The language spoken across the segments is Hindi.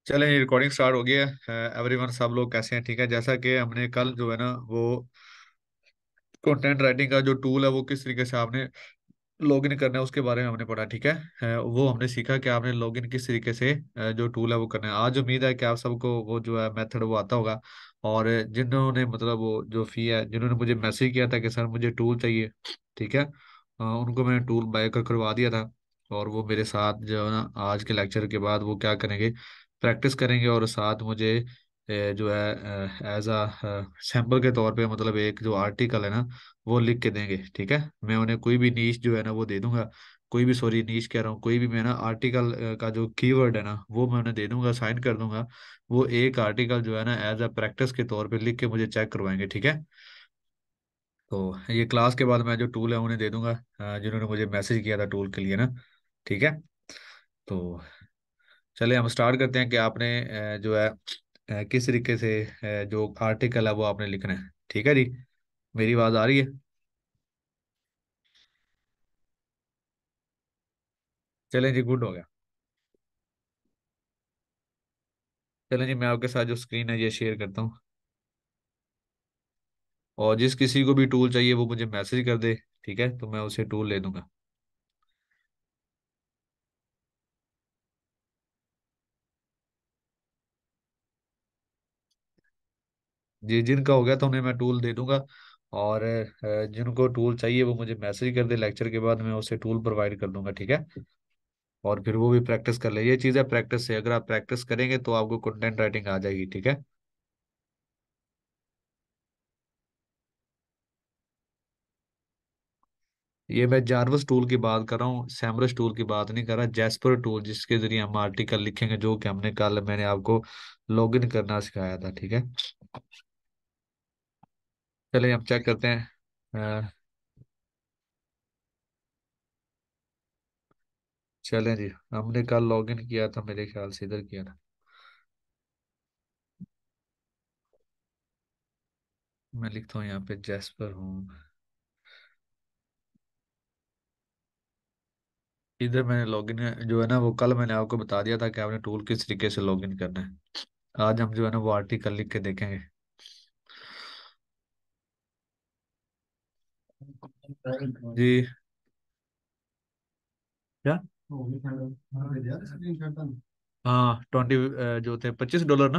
चलें, ये रिकॉर्डिंग स्टार्ट हो गई है। एवरीवन, सब लोग कैसे हैं? ठीक है। जैसा कि हमने कल जो है ना वो कंटेंट राइटिंग का जो टूल है वो किस तरीके से आपने लॉगिन करना है उसके बारे में हमने पढ़ा। ठीक है। वो हमने सीखा कि आपने लॉगिन किस तरीके से जो टूल है वो करना है। आज उम्मीद है कि आप सबको वो जो है मेथड वो आता होगा। और जिन्होंने मतलब वो जो फी है, जिन्होंने मुझे मैसेज किया था कि सर मुझे टूल चाहिए, ठीक है, उनको मैंने टूल बाय करवा दिया था। और वो मेरे साथ जो है ना आज के लेक्चर के बाद वो क्या करेंगे, प्रैक्टिस करेंगे और साथ मुझे जो है एज अ सैम्पल के तौर पे मतलब एक जो आर्टिकल है ना वो लिख के देंगे। ठीक है। मैं उन्हें कोई भी नीश जो है ना वो दे दूंगा। कोई भी, सॉरी, नीश कह रहा हूँ, कोई भी मैं ना आर्टिकल का जो कीवर्ड है ना वो मैं उन्हें दे दूंगा, साइन कर दूंगा। वो एक आर्टिकल जो है ना एज अ प्रैक्टिस के तौर पे लिख के मुझे चेक करवाएंगे। ठीक है। तो ये क्लास के बाद मैं जो टूल है उन्हें दे दूंगा, जिन्होंने मुझे मैसेज किया था टूल के लिए ना। ठीक है। तो चलिए हम स्टार्ट करते हैं कि आपने जो है किस तरीके से जो आर्टिकल है वो आपने लिखना है। ठीक है जी। मेरी आवाज़ आ रही है? चलें जी, गुड हो गया। चलें जी, मैं आपके साथ जो स्क्रीन है ये शेयर करता हूँ। और जिस किसी को भी टूल चाहिए वो मुझे मैसेज कर दे। ठीक है, तो मैं उसे टूल ले दूंगा। जी, जिनका हो गया तो उन्हें मैं टूल दे दूंगा। और जिनको टूल चाहिए वो मुझे मैसेज कर दे, लेक्चर के बाद मैं उसे टूल प्रोवाइड कर दूंगा। ठीक है। और फिर वो भी प्रैक्टिस कर ले। ये चीज़ है प्रैक्टिस से, अगर आप प्रैक्टिस करेंगे तो आपको कंटेंट राइटिंग आ जाएगी। ठीक है। ये मैं जारवस टूल की बात कर रहा हूँ, सैमरस टूल की बात नहीं कर रहा। जैस्पर टूल, जिसके जरिए हम आर्टिकल लिखेंगे, जो कि हमने कल मैंने आपको लॉगिन करना सिखाया था। ठीक है। चलिए हम चेक करते हैं। अ, चलें जी, हमने कल लॉगिन किया था, मेरे ख्याल से इधर किया था। मैं लिखता हूँ यहाँ पे जैस्पर हूँ। इधर मैंने लॉगिन जो है ना वो कल मैंने आपको बता दिया था कि आपने टूल किस तरीके से लॉगिन करना है। आज हम जो है ना वो आर्टिकल लिख के देखेंगे। जी। क्या? हाँ, 20 जो थे $25 ना।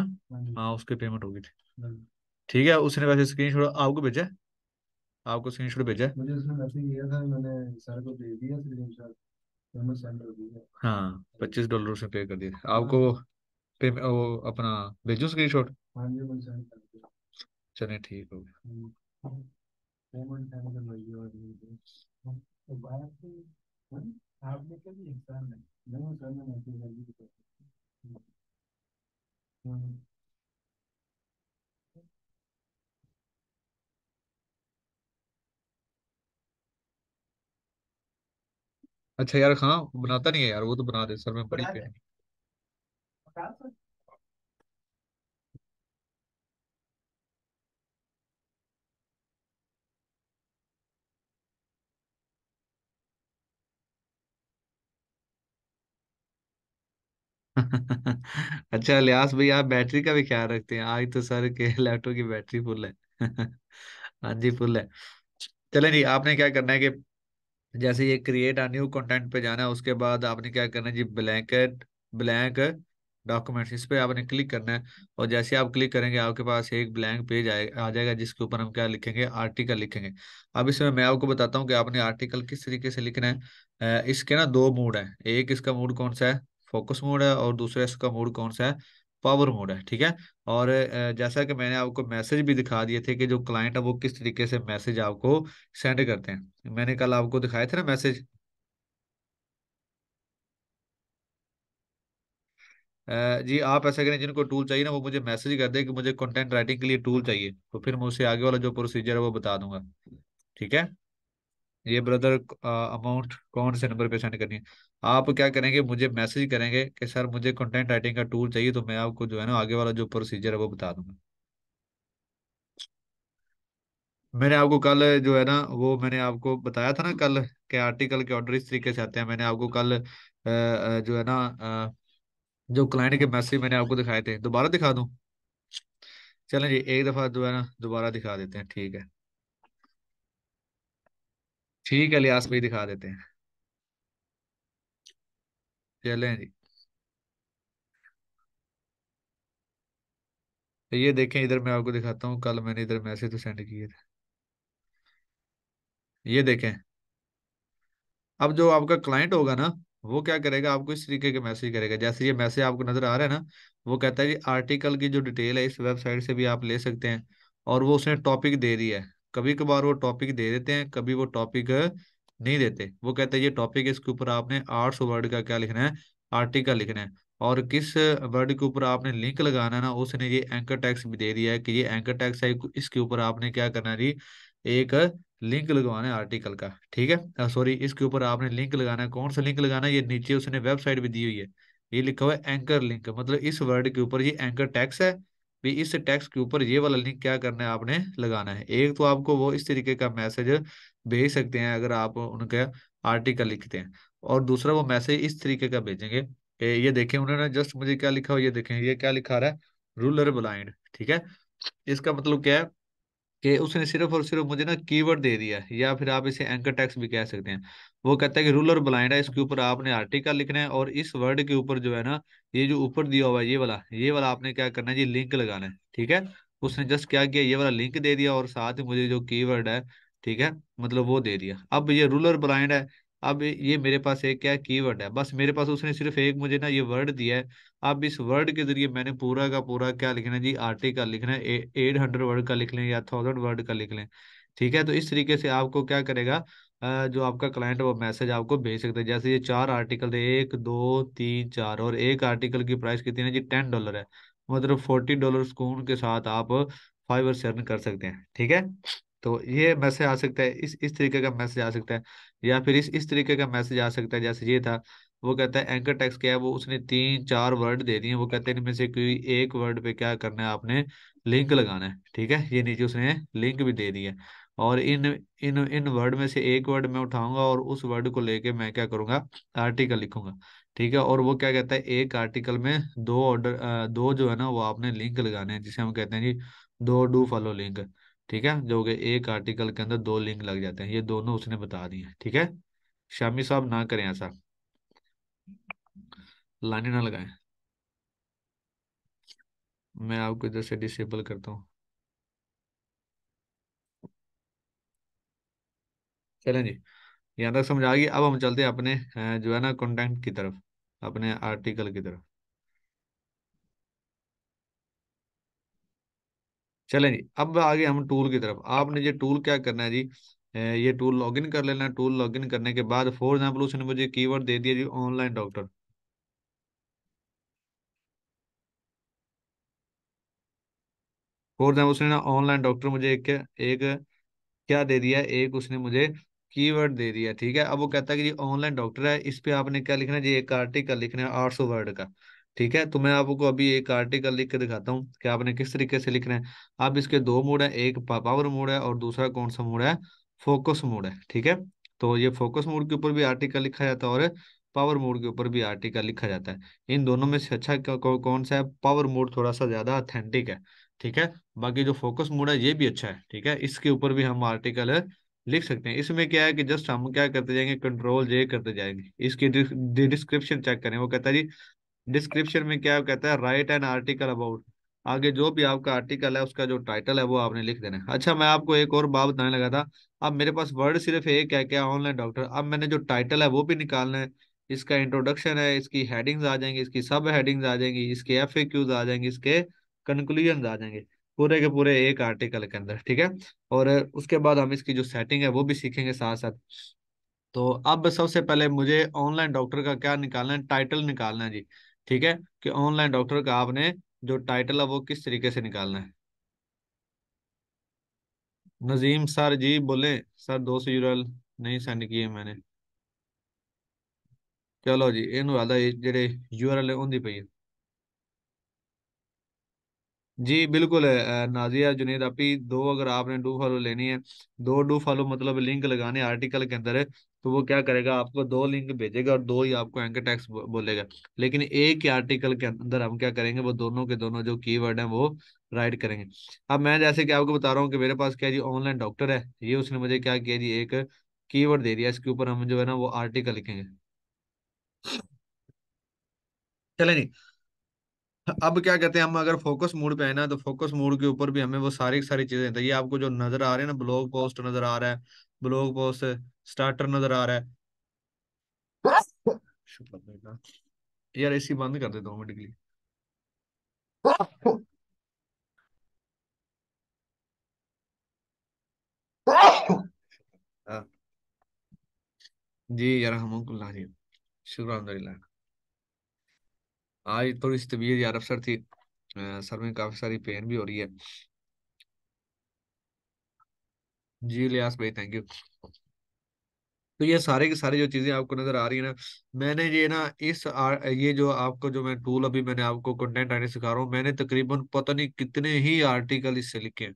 हाँ, उसकी पेमेंट होगी थी। ठीक है, उसने वैसे स्क्रीनशॉट आपको भेजा है? आपको स्क्रीनशॉट भेजा है? मुझे उसने मैसेज किया था, मैंने सर को भेज दिया स्क्रीनशॉट। मैंने सेंड कर दिया। हाँ, $25 उसने पे कर दिए आपको। पे वो अपना भेजो स्क्रीनशॉट। हाँ जी, मैंने सेंड कर दिया। चलिए ठीक हो गया। पेमेंट सेंड कर रही है और तो बाहर से आपने कभी इंसान नहीं सर ने मैसेज कर दिया। अच्छा यार, हाँ बनाता नहीं है यार, वो तो बना दे सर, मैं बड़ी पेन। अच्छा लियास भाई, आप बैटरी का भी ख्याल रखते हैं? आज तो सर के लैपटॉप की बैटरी फुल है। हाँ जी, फुल है। चले नहीं, आपने क्या करना है कि जैसे ये क्रिएट अ न्यू कंटेंट पे जाना है, उसके बाद आपने क्या करना है जी, ब्लैंक डॉक्यूमेंट्स, इस पे आपने क्लिक करना है। और जैसे आप क्लिक करेंगे आपके पास एक ब्लैंक पेज आ जाएगा, जिसके ऊपर हम क्या लिखेंगे, आर्टिकल लिखेंगे। अब इसमें मैं आपको बताता हूँ कि आपने आर्टिकल किस तरीके से लिखना है। इसके ना दो मूड है। एक इसका मूड कौन सा है, फोकस मूड है, और दूसरा इसका मूड कौन सा है, पावर मोड है। ठीक है। और जैसा कि मैंने आपको मैसेज भी दिखा दिए थे कि जो क्लाइंट है वो किस तरीके से मैसेज आपको सेंड करते हैं, मैंने कल आपको दिखाए थे ना मैसेज। जी, आप ऐसा करें, जिनको टूल चाहिए ना वो मुझे मैसेज कर दे कि मुझे कंटेंट राइटिंग के लिए टूल चाहिए, तो फिर मैं उसे आगे वाला जो प्रोसीजर है वो बता दूंगा। ठीक है। ये ब्रदर अमाउंट कौन से नंबर पे सेंड करनी है? आप क्या करेंगे, मुझे मैसेज करेंगे कि सर मुझे कंटेंट राइटिंग का टूल चाहिए, तो मैं आपको जो है ना आगे वाला जो प्रोसीजर है वो बता दूंगा। मैंने आपको कल जो है ना वो मैंने आपको बताया था ना कल कि आर्टिकल के ऑर्डर इस तरीके से आते हैं। मैंने आपको कल जो है ना जो क्लाइंट के मैसेज मैंने आपको दिखाए थे, दोबारा दिखा दूं? चलें जी, एक दफा जो है ना दोबारा दिखा देते हैं, ठीक है। ठीक है, लियास भाई दिखा देते हैं। चलें जी। तो ये देखें, इधर मैं आपको दिखाता हूँ, कल मैंने इधर मैसेज तो सेंड किए थे। ये देखें। अब जो आपका क्लाइंट होगा ना, वो क्या करेगा, आपको इस तरीके के मैसेज करेगा, जैसे ये मैसेज आपको नजर आ रहा है ना। वो कहता है कि आर्टिकल की जो डिटेल है इस वेबसाइट से भी आप ले सकते हैं। और वो उसने टॉपिक दे दिया है। कभी कभार वो टॉपिक दे देते हैं, कभी वो टॉपिक नहीं देते। वो कहते हैं ये टॉपिक है, इसके ऊपर आपने 800 वर्ड का क्या लिखना है, आर्टिकल लिखना है। और किस वर्ड के ऊपर आपने लिंक लगाना है ना, उसने ये एंकर टैग्स भी दे दिया है कि ये एंकर टैग्स है, इसके ऊपर आपने क्या करना है जी, एक लिंक लगवाना है आर्टिकल का, ठीक है। सॉरी, इसके ऊपर आपने लिंक लगाना है। कौन सा लिंक लगाना है, ये नीचे उसने वेबसाइट भी दी हुई है। ये लिखा हुआ है एंकर लिंक, मतलब इस वर्ड के ऊपर ये एंकर टैक्स है। भी इस टैक्स के ऊपर ये वाला लिंक क्या करना है, आपने लगाना है। एक तो आपको वो इस तरीके का मैसेज भेज सकते हैं अगर आप उनका आर्टिकल लिखते हैं। और दूसरा वो मैसेज इस तरीके का भेजेंगे ये देखें, उन्होंने जस्ट मुझे क्या लिखा हुआ, ये देखें, ये क्या लिखा रहा है, रूलर ब्लाइंड, ठीक है। इसका मतलब क्या है कि उसने सिर्फ और सिर्फ मुझे ना कीवर्ड दे दिया है, या फिर आप इसे एंकर टैक्स भी कह सकते हैं। वो कहता है कि रूलर ब्लाइंड है, इसके ऊपर आपने आर्टिकल लिखना है, और इस वर्ड के ऊपर जो है ना, ये जो ऊपर दिया हुआ है ये वाला आपने क्या करना है जी, लिंक लगाना है, ठीक है। उसने जस्ट क्या किया, ये वाला लिंक दे दिया, और साथ ही मुझे जो कीवर्ड है, ठीक है, मतलब वो दे दिया। अब ये रूलर ब्लाइंड है। अब ये मेरे पास एक क्या कीवर्ड है, बस मेरे पास उसने सिर्फ एक मुझे ना ये वर्ड दिया है। अब इस वर्ड के जरिए मैंने पूरा का पूरा क्या लिखना है जी, आर्टिकल लिखना है। 800 वर्ड का लिख लें या 1000 वर्ड का लिख लें, ठीक है। तो इस तरीके से आपको क्या करेगा, जो आपका क्लाइंट है वो मैसेज आपको भेज सकता है। जैसे ये 4 आर्टिकल थे, 1 2 3 4, और एक आर्टिकल की प्राइस कितनी है जी, $10 है। मतलब $40 सुकून के साथ आप फाइवर से अर्न कर सकते हैं, ठीक है। तो ये मैसेज आ सकता है, इस तरीके का मैसेज आ सकता है। या फिर इस तरीके का मैसेज आ सकता है, जैसे ये था। वो कहता है एंकर टेक्स्ट क्या है, वो उसने 3 4 वर्ड दे दिए। वो कहते हैं इनमें से कोई एक वर्ड पे क्या करना है, आपने लिंक लगाना है, ठीक है। ये नीचे उसने लिंक भी दे दिया है। और इन इन इन वर्ड में से एक वर्ड मैं उठाऊंगा, और उस वर्ड को लेके मैं क्या करूंगा, आर्टिकल लिखूंगा, ठीक है। और वो क्या कहता है, एक आर्टिकल में दो जो है ना, वो आपने लिंक लगाने हैं, जिसे हम कहते हैं जी, दो डू फॉलो लिंक, ठीक है। जो कि एक आर्टिकल के अंदर 2 लिंक लग जाते हैं, ये दोनों उसने बता दिए, ठीक है। शामी साहब ना करें ऐसा, लाने ना लगाएं। मैं आपको इधर से डिसेबल करता हूँ। चलें जी, यहाँ तक समझ आ गई। अब हम चलते हैं अपने जो है ना कंटेंट की तरफ, अपने आर्टिकल की तरफ। चलें जी, अब आगे हम टूल की तरफ। आपने ये टूल क्या करना है जी, ये टूल लॉगिन कर लेना है। टूल लॉगिन करने के बाद फॉर एग्जाम्पल उसने मुझे कीवर्ड दे दिया जी, ऑनलाइन डॉक्टर। फॉर एग्जाम्पल उसने ना ऑनलाइन डॉक्टर मुझे एक क्या दे दिया है, एक उसने मुझे कीवर्ड दे दिया, ठीक है। अब वो कहता है कि ये ऑनलाइन डॉक्टर है, इस पे आपने क्या लिखना है जी, एक आर्टिकल लिखना है 800 वर्ड का, ठीक है। तो मैं आपको अभी एक आर्टिकल लिख के दिखाता हूँ कि आपने किस तरीके से लिखना है। अब इसके दो मोड है, एक पावर मोड है, और दूसरा कौन सा मोड है, फोकस मोड है, ठीक है। तो ये फोकस मोड के ऊपर भी आर्टिकल लिखा जाता है, और पावर मोड के ऊपर भी आर्टिकल लिखा जाता है। इन दोनों में से अच्छा कौन सा है, पावर मोड थोड़ा सा ज्यादा ऑथेंटिक है, ठीक है। बाकी जो फोकस मोड है ये भी अच्छा है, ठीक है। इसके ऊपर भी हम आर्टिकल लिख सकते हैं। इसमें क्या है कि जस्ट हम क्या करते जाएंगे, कंट्रोल जे करते जाएंगे, इसकी डिस्क्रिप्शन चेक करें। वो कहता है जी, डिस्क्रिप्शन में क्या कहता है, राइट एन आर्टिकल अबाउट। आगे जो भी आपका आर्टिकल है उसका जो टाइटल है वो आपने लिख देना है। अच्छा, मैं आपको एक और बात बताने लगा था। अब मेरे पास वर्ड सिर्फ एक है, क्या, ऑनलाइन डॉक्टर। अब मैंने जो टाइटल है वो भी निकालना है। इसका इंट्रोडक्शन है, इसकी हेडिंग्स आ जाएंगी, इसकी सब हेडिंग्स आ जाएंगी, इसके एफएक्यूज आ जाएंगे, इसके कंक्लूजन आ जाएंगे, पूरे के पूरे एक आर्टिकल के अंदर, ठीक है। और उसके बाद हम इसकी जो सेटिंग है वो भी सीखेंगे साथ साथ। तो अब सबसे पहले मुझे ऑनलाइन डॉक्टर का क्या निकालना है, टाइटल निकालना है जी, ठीक है। कि ऑनलाइन डॉक्टर का आपने जो टाइटल है वो किस तरीके से निकालना है। नजीम सर जी बोले, सर 200 यूरल नहीं सेंड किए मैंने। चलो जी, इन वाला जेडे यूआरएल है उन्दी पई है। जी बिल्कुल है, नाजिया जुनेद आपी, दो अगर आपने डू फॉलो लेनी है, दो डू फॉलो मतलब लिंक लगाने आर्टिकल के अंदर है, तो वो क्या करेगा, आपको दो लिंक भेजेगा और दो ही आपको एंकर टेक्स्ट बोलेगा। लेकिन एक ही आर्टिकल के अंदर हम क्या करेंगे, वो दोनों के दोनों जो कीवर्ड है वो राइट करेंगे। अब मैं जैसे कि आपको बता रहा हूँ कि मेरे पास क्या जी ऑनलाइन डॉक्टर है, ये उसने मुझे क्या किया जी, एक कीवर्ड दे दिया, इसके ऊपर हम जो है ना वो आर्टिकल लिखेंगे। चले नहीं। अब क्या कहते हैं, हम अगर फोकस मोड पे है ना, तो फोकस मोड के ऊपर भी हमें वो सारी की सारी चीजें, ये आपको जो नजर आ रहे हैं ना, ब्लॉग पोस्ट नजर आ रहा है, ब्लॉग पोस्ट स्टार्टर नजर आ रहा है। शुक्र अल्लाह का। यार एसी बंद कर देता हूँ मिनट के लिए। हाँ, जी यार हम जी, शुक्र अल्हम्दुलिल्लाह। आज थोड़ी सी तबीयत यार अफसर थी, सर में काफी सारी पेन भी हो रही है। जी लियास भाई, थैंक यू। तो ये सारे की सारी जो चीजें आपको नजर आ रही है ना, मैंने ये ना ये जो आपको जो मैं टूल अभी मैंने आपको कंटेंट राइटिंग सिखा रहा हूँ, मैंने तकरीबन पता नहीं कितने ही आर्टिकल इससे लिखे हैं।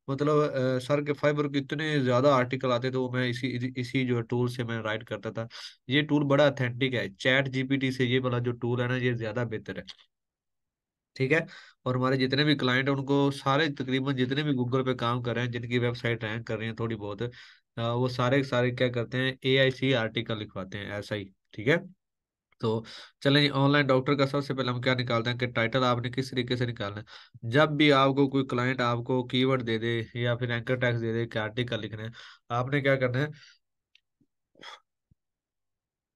मतलब सर के फाइबर के इतने ज्यादा आर्टिकल आते थे, वो मैं इसी इसी जो टूल से मैं राइट करता था। ये टूल बड़ा अथेंटिक है, चैट जीपीटी से ये वाला जो टूल है ना, ये ज्यादा बेहतर है। ठीक है। और हमारे जितने भी क्लाइंट हैं उनको सारे तकरीबन जितने भी गूगल पे काम कर रहे हैं, जिनकी वेबसाइट रैंक कर रही है थोड़ी बहुत, वो सारे के सारे क्या करते हैं, एआईसी आर्टिकल लिखवाते हैं ऐसा ही। ठीक है। तो चलें जी, ऑनलाइन डॉक्टर का सबसे पहले हम क्या निकालते हैं कि टाइटल आपने किस तरीके से निकालना है। जब भी आपको कोई क्लाइंट आपको कीवर्ड दे दे या फिर एंकर टैग्स दे दे कि आर्टिकल लिखना है, आपने क्या करना है,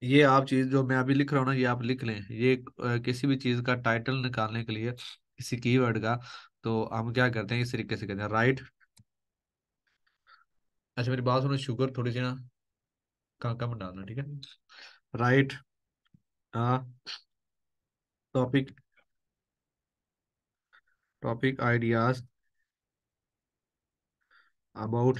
ये आप चीज जो मैं अभी लिख रहा हूँ ना, ये आप लिख लें। ये किसी भी चीज का टाइटल निकालने के लिए, किसी कीवर्ड का, तो हम क्या करते हैं, इस तरीके से कहते हैं, राइट। अच्छा मेरी बात सुनो, शुगर थोड़ी सी ना कम कम डालना, ठीक है। राइट। हाँ। Topic, topic ideas about,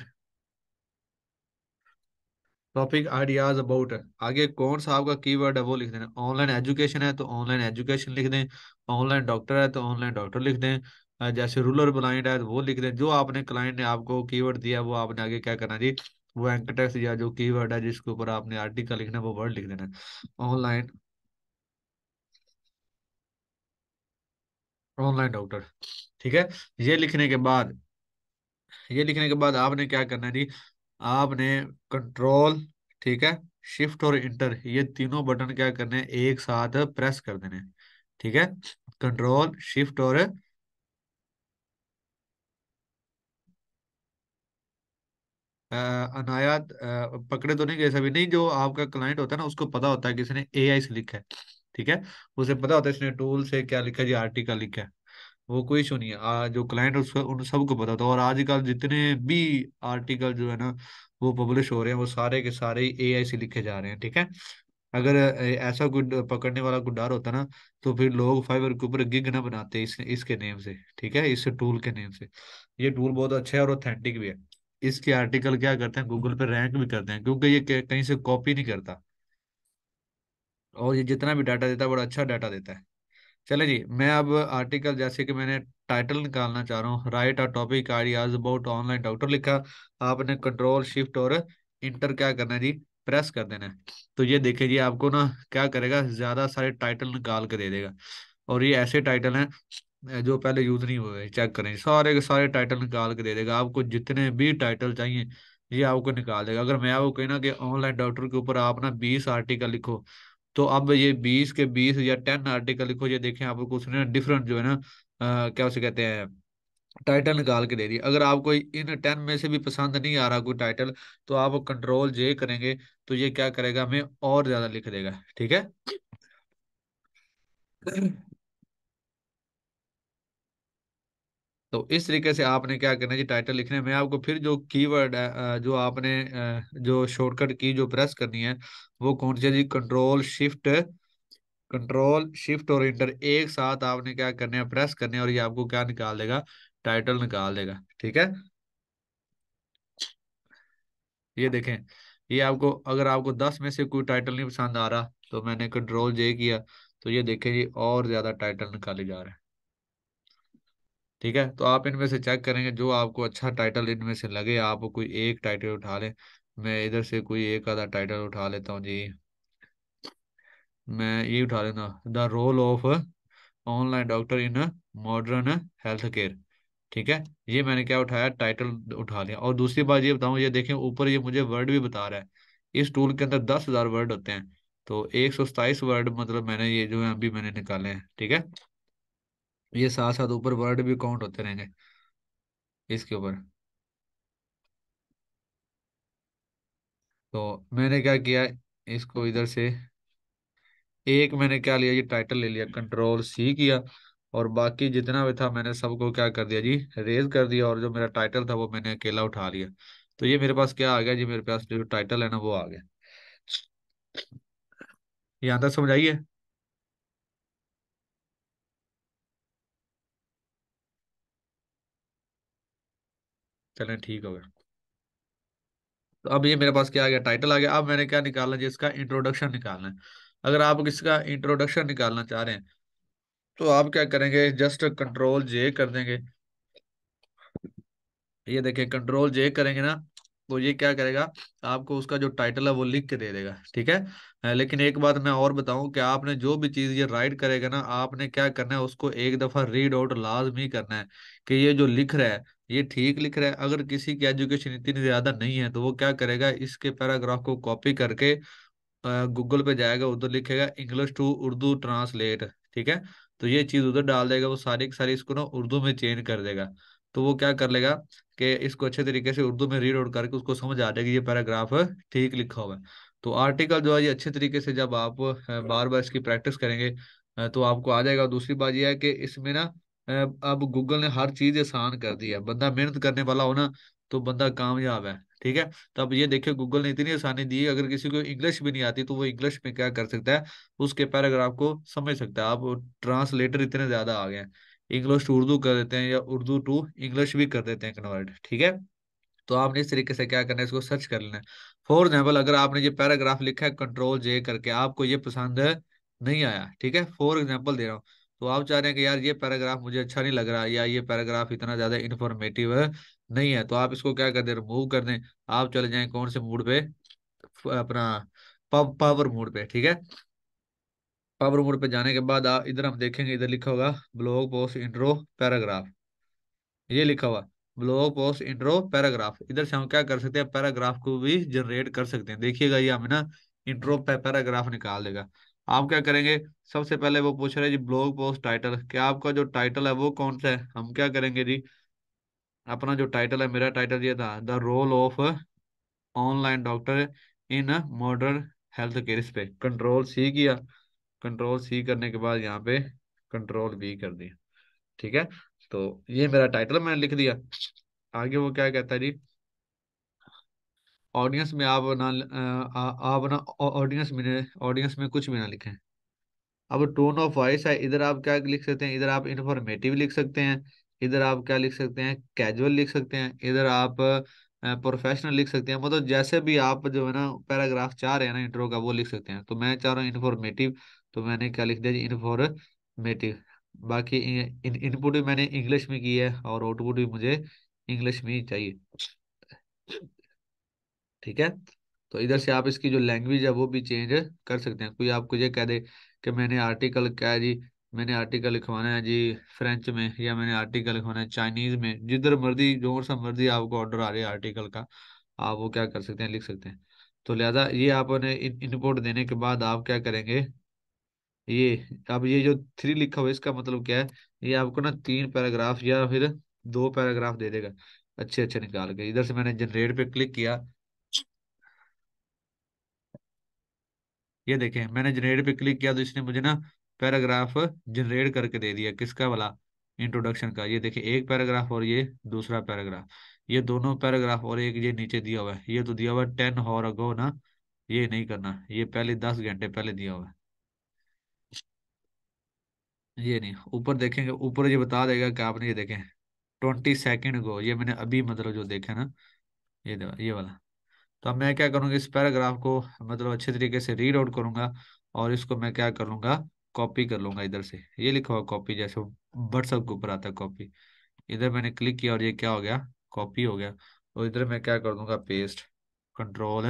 topic ideas about, आगे कौन सा आपका कीवर्ड है वो लिख देना। ऑनलाइन एजुकेशन है तो ऑनलाइन एजुकेशन लिख दें, ऑनलाइन डॉक्टर है तो ऑनलाइन डॉक्टर लिख दें, जैसे रूरल ब्लाइंड है तो वो लिख दें। जो आपने क्लाइंट ने आपको कीवर्ड दिया वो आपने आगे क्या करना जी, वो एंकर टेक्स्ट या जो कीवर्ड है जिसके ऊपर आपने आर्टिकल लिखना है वो वर्ड लिख देना। Online, online doctor. ठीक है। ये लिखने के बाद, ये लिखने के बाद आपने क्या करना है जी, आपने कंट्रोल, ठीक है, शिफ्ट और इंटर, ये तीनों बटन क्या करने हैं, एक साथ प्रेस कर देने हैं। ठीक है। कंट्रोल शिफ्ट और अनायात पकड़े तो नहीं गए सभी, नहीं, जो आपका क्लाइंट होता है ना उसको पता होता है कि इसने एआई से लिखा है। ठीक है। उसे पता होता है इसने टूल से क्या लिखा है जी, आर्टिकल लिखा है। वो कोई इशू नहीं है, जो क्लाइंट उसको उन सबको पता था। और आजकल जितने भी आर्टिकल जो है ना वो पब्लिश हो रहे हैं, वो सारे के सारे एआई से लिखे जा रहे हैं। ठीक है। अगर ऐसा कोई पकड़ने वाला कोई डर होता ना, तो फिर लोग फाइवर के ऊपर गिग ना बनाते इसके नेम से। ठीक है, इस टूल के नेम से। ये टूल बहुत अच्छा है और ऑथेंटिक भी है। इसके आर्टिकल क्या करते हैं, गूगल पे रैंक भी करते हैं, क्योंकि ये कहीं से कॉपी नहीं करता। और ये जितना भी डाटा देता है बड़ा अच्छा डाटा देता है। चले जी, मैं अब आर्टिकल जैसे कि मैंने टाइटल निकालना चाह रहा हूँ, right a topic ideas about online doctor लिखा। आपने कंट्रोल शिफ्ट और इंटर क्या करना है जी, प्रेस कर देना है। तो ये देखिए जी, आपको ना क्या करेगा, ज्यादा सारे टाइटल निकाल के दे देगा। और ये ऐसे टाइटल हैं जो पहले यूज नहीं हुए, चेक करें, सारे के सारे टाइटल निकाल के दे देगा। आपको जितने भी टाइटल चाहिए ये आपको निकाल देगा। अगर मैं आपको कहना कि ऑनलाइन डॉक्टर के ऊपर आप ना 20 आर्टिकल लिखो, तो अब ये 20 के 20 या 10 आर्टिकल लिखो, ये देखें आपको उसने डिफरेंट जो है ना क्या उसे कहते हैं, टाइटल निकाल के दे दी। अगर आपको इन 10 में से भी पसंद नहीं आ रहा कोई टाइटल, तो आप कंट्रोल जे करेंगे, तो ये क्या करेगा, हमें और ज्यादा लिख देगा। ठीक है। तो इस तरीके से आपने क्या करना है जी, टाइटल लिखने में आपको फिर जो कीवर्ड है, जो आपने जो शॉर्टकट की जो प्रेस करनी है, वो कौन सी है जी, कंट्रोल शिफ्ट, कंट्रोल शिफ्ट और इंटर एक साथ आपने क्या करने हैं, प्रेस करने हैं, और ये आपको क्या निकाल देगा, टाइटल निकाल देगा। ठीक है। ये देखें, ये आपको अगर आपको 10 में से कोई टाइटल नहीं पसंद आ रहा, तो मैंने कंट्रोल जे किया, तो ये देखें ये और ज्यादा टाइटल निकाले जा रहे हैं। ठीक है। तो आप इनमें से चेक करेंगे जो आपको अच्छा टाइटल इनमें से लगे, आप कोई एक टाइटल उठा लें। मैं इधर से कोई एक आधा टाइटल उठा लेता हूँ जी। मैं ये उठा लेता, the role of online doctor in modern health care. ठीक है, ये मैंने क्या उठाया, टाइटल उठा लिया। और दूसरी बात ये बताऊं, ये देखें ऊपर ये मुझे वर्ड भी बता रहा है। इस टूल के अंदर 10,000 वर्ड होते हैं, तो 127 वर्ड मतलब मैंने ये जो है अभी मैंने निकाले हैं। ठीक है, ये साथ साथ ऊपर वर्ड भी काउंट होते रहेंगे इसके ऊपर। तो मैंने क्या किया, इसको इधर से एक मैंने क्या लिया, ये टाइटल ले लिया, कंट्रोल सी किया, और बाकी जितना भी था मैंने सबको क्या कर दिया जी, रेज कर दिया, और जो मेरा टाइटल था वो मैंने अकेला उठा लिया। तो ये मेरे पास क्या आ गया जी, मेरे पास जो टाइटल है ना वो आ गया। यहाँ तक समझ आइए। चलें ठीक हो गया। तो अब ये मेरे पास क्या आ गया, टाइटल आ गया। अब मैंने क्या निकालना जी, इसका इंट्रोडक्शन निकालना है। अगर आप इसका इंट्रोडक्शन निकालना चाह रहे हैं तो आप क्या करेंगे, जस्ट कंट्रोल जे कर देंगे। ये देखिए, कंट्रोल जे करेंगे ना, तो ये क्या करेगा, आपको उसका जो टाइटल है वो लिख के दे देगा। ठीक है। लेकिन एक बात मैं और बताऊं कि आपने जो भी चीज ये राइट करेगा ना, आपने क्या करना है, उसको एक दफा रीड आउट लाजमी करना है कि ये जो लिख रहा है ये ठीक लिख रहा है। अगर किसी की एजुकेशन इतनी ज्यादा नहीं है तो वो क्या करेगा, इसके पैराग्राफ को कॉपी करके गूगल पे जाएगा, उधर लिखेगा इंग्लिश टू उर्दू ट्रांसलेट। ठीक है, तो ये चीज उधर डाल देगा, वो सारी की सारी इसको ना उर्दू में चेंज कर देगा। तो वो क्या कर लेगा कि इसको अच्छे तरीके से उर्दू में रीड आउट करके उसको समझ आ जाएगी ये पैराग्राफ ठीक लिखा हुआ है। तो आर्टिकल जो है ये अच्छे तरीके से जब आप बार बार इसकी प्रैक्टिस करेंगे तो आपको आ जाएगा। दूसरी बात यह है कि इसमें ना अब गूगल ने हर चीज आसान कर दी है। बंदा मेहनत करने वाला हो ना तो बंदा कामयाब है। ठीक है, तो अब ये देखिए, गूगल ने इतनी आसानी दी है, अगर किसी को इंग्लिश भी नहीं आती तो वो इंग्लिश में क्या कर सकता है, उसके पैराग्राफ को समझ सकता है। आप ट्रांसलेटर इतने ज्यादा आ गए हैं, इंग्लिश टू उर्दू कर देते हैं या उर्दू टू इंग्लिश भी कर देते हैं कन्वर्ट। ठीक है, तो आपने इस तरीके से क्या करना है, इसको सर्च कर लेना है। फॉर एग्जाम्पल, अगर आपने ये पैराग्राफ लिखा है कंट्रोल जे करके, आपको ये पसंद नहीं आया, ठीक है, फॉर एग्जाम्पल दे रहा हूँ, तो आप चाह रहे हैं कि यार ये पैराग्राफ मुझे अच्छा नहीं लग रहा, या ये पैराग्राफ इतना ज्यादा इंफॉर्मेटिव नहीं है, तो आप इसको क्या कर दें, रिमूव कर दें। आप चले जाएं कौन से मूड पे, अपना पावर मोड पे। ठीक है, पावर मोड पे जाने के बाद आप इधर हम देखेंगे, इधर लिखा होगा ब्लॉग पोस्ट इंट्रो पैराग्राफ, ये लिखा हुआ ब्लॉग पोस्ट इंट्रो पैराग्राफ। इधर से हम क्या कर सकते हैं, पैराग्राफ को भी जनरेट कर सकते हैं। देखिएगा ये हमें ना इंट्रो पैराग्राफ निकाल देगा। आप क्या करेंगे, सबसे पहले वो पूछ रहे हैं जी ब्लॉग पोस्ट टाइटल, क्या आपका जो टाइटल है वो कौन सा है। हम क्या करेंगे जी, अपना जो टाइटल है, मेरा टाइटल ये था, the role of online doctor in modern health care. इस पे कंट्रोल सी किया, कंट्रोल सी करने के बाद यहाँ पे कंट्रोल वी कर दिया। ठीक है, तो ये मेरा टाइटल मैंने लिख दिया। आगे वो क्या कहता है जी, ऑडियंस में आप ना आप ना ऑडियंस में कुछ भी ना लिखें। अब टोन ऑफ वॉइस है, इधर आप क्या लिख सकते हैं, इधर आप इंफॉर्मेटिव लिख सकते हैं, इधर आप क्या लिख सकते हैं, कैजुअल लिख सकते हैं, इधर आप प्रोफेशनल लिख सकते हैं। मतलब जैसे भी आप जो है ना पैराग्राफ चाह रहे हैं ना इंट्रो का, वो लिख सकते हैं। तो मैं चाह रहा हूँ इंफॉर्मेटिव, तो मैंने क्या लिख दिया जी, इंफॉर्मेटिव। बाकी इनपुट भी मैंने इंग्लिश में की है और आउटपुट भी मुझे इंग्लिश में ही चाहिए। ठीक है, तो इधर से आप इसकी जो लैंग्वेज है वो भी चेंज कर सकते हैं। कोई आपको ये कह दे कि मैंने आर्टिकल क्या है जी, मैंने आर्टिकल लिखवाना है जी फ्रेंच में, या मैंने आर्टिकल लिखवाना है चाइनीज में, जिधर मर्जी जो सा मर्जी आपको ऑर्डर आ रहा है आर्टिकल का, आप वो क्या कर सकते हैं, लिख सकते हैं। तो लिहाजा ये आपने इनपुट देने के बाद आप क्या करेंगे, ये अब ये जो थ्री लिखा हुआ है इसका मतलब क्या है, ये आपको ना तीन पैराग्राफ या फिर दो पैराग्राफ दे देगा अच्छे अच्छे निकाल के। इधर से मैंने जनरेट पे क्लिक किया, ये देखें मैंने जनरेट पे क्लिक किया तो इसने मुझे ना पैराग्राफ जनरेट करके दे दिया, किसका वाला, इंट्रोडक्शन का। ये देखिए एक पैराग्राफ और ये दूसरा पैराग्राफ, ये दोनों पैराग्राफ, और एक ये नीचे दिया हुआ है, ये तो दिया हुआ है 10 hour ago ना, ये नहीं करना, ये पहले 10 घंटे पहले दिया हुआ है। ये नहीं, ऊपर देखेंगे, ऊपर ये बता देगा कि आपने ये देखें 20 सेकेंड को, ये मैंने अभी मतलब जो देखा ना, ये वाला। तो अब मैं क्या करूँगा, इस पैराग्राफ को मतलब अच्छे तरीके से रीड आउट करूंगा, और इसको मैं क्या कर लूंगा, कॉपी कर लूंगा। इधर से ये लिखा हुआ कॉपी, जैसे व्हाट्सएप के ऊपर आता है कॉपी, इधर मैंने क्लिक किया और ये क्या हो गया, कॉपी हो गया। और इधर मैं क्या कर दूंगा, पेस्ट। कंट्रोल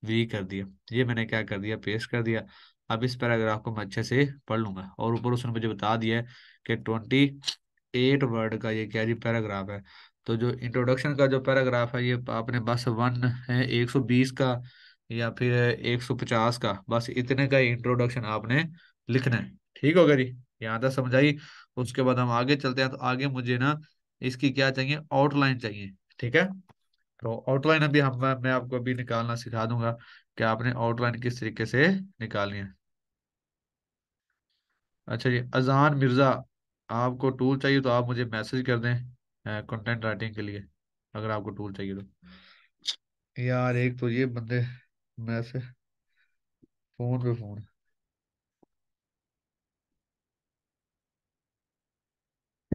वी कर दिया। ये मैंने क्या कर दिया, पेस्ट कर दिया। अब इस पैराग्राफ को मैं अच्छे से पढ़ लूंगा, और ऊपर उसने मुझे बता दिया है कि 28 वर्ड का ये क्या जी पैराग्राफ है। तो जो इंट्रोडक्शन का जो पैराग्राफ है, ये आपने बस वन है 120 का या फिर 150 का, बस इतने का इंट्रोडक्शन आपने लिखना है। ठीक होगा जी, यहाँ तक समझ आई। उसके बाद हम आगे चलते हैं। तो आगे मुझे ना इसकी क्या चाहिए, आउटलाइन चाहिए। ठीक है, तो आउटलाइन अभी मैं आपको अभी निकालना सिखा दूंगा कि आपने आउटलाइन किस तरीके से निकालनी है। अच्छा जी, अजान मिर्जा, आपको टूल चाहिए तो आप मुझे मैसेज कर दें कंटेंट राइटिंग के लिए, अगर आपको टूल चाहिए तो। यार एक तो ये बंदे मैसेज, फोन पे फोन।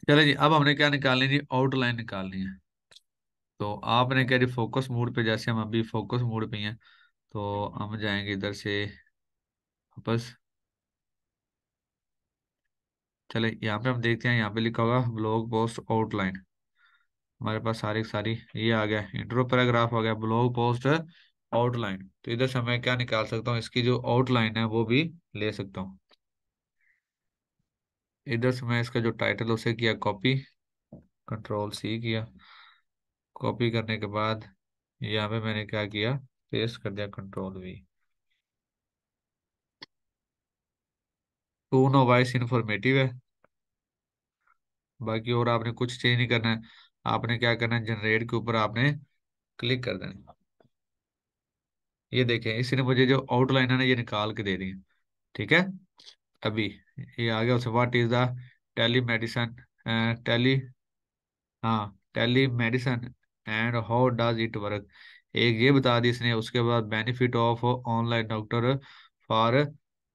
चले जी, अब हमने क्या निकालनी है जी, आउटलाइन निकालनी है। तो आपने क्या जी, फोकस मोड पे, जैसे हम अभी फोकस मोड पे ही हैं, तो हम जाएंगे इधर से वापस। चले यहाँ पे हम देखते हैं, यहाँ पे लिखा होगा ब्लॉग पोस्ट आउटलाइन। हमारे पास सारी सारी ये आ गया, इंट्रो पैराग्राफ आ गया, ब्लॉग पोस्ट आउटलाइन। तो इधर से मैं क्या निकाल सकता हूँ, इसकी जो आउटलाइन है वो भी ले सकता हूँ। इधर से मैं इसका जो टाइटल उसे किया कॉपी, कंट्रोल सी किया। कॉपी करने के बाद यहाँ पे मैंने क्या किया, पेस्ट कर दिया, control we. Tone of voice informative है, बाकी और आपने कुछ चेंज नहीं करना है। आपने क्या करना है, जनरेट के ऊपर आपने क्लिक कर देना। ये देखें, इसने मुझे जो आउटलाइन है ना ये निकाल के दे दी है। ठीक है, अभी ये आ गया। उसे what is the telemedicine, tele, हाँ telemedicine and how does it work, एक ये बता दी इसने। उसके बाद benefit of online doctor for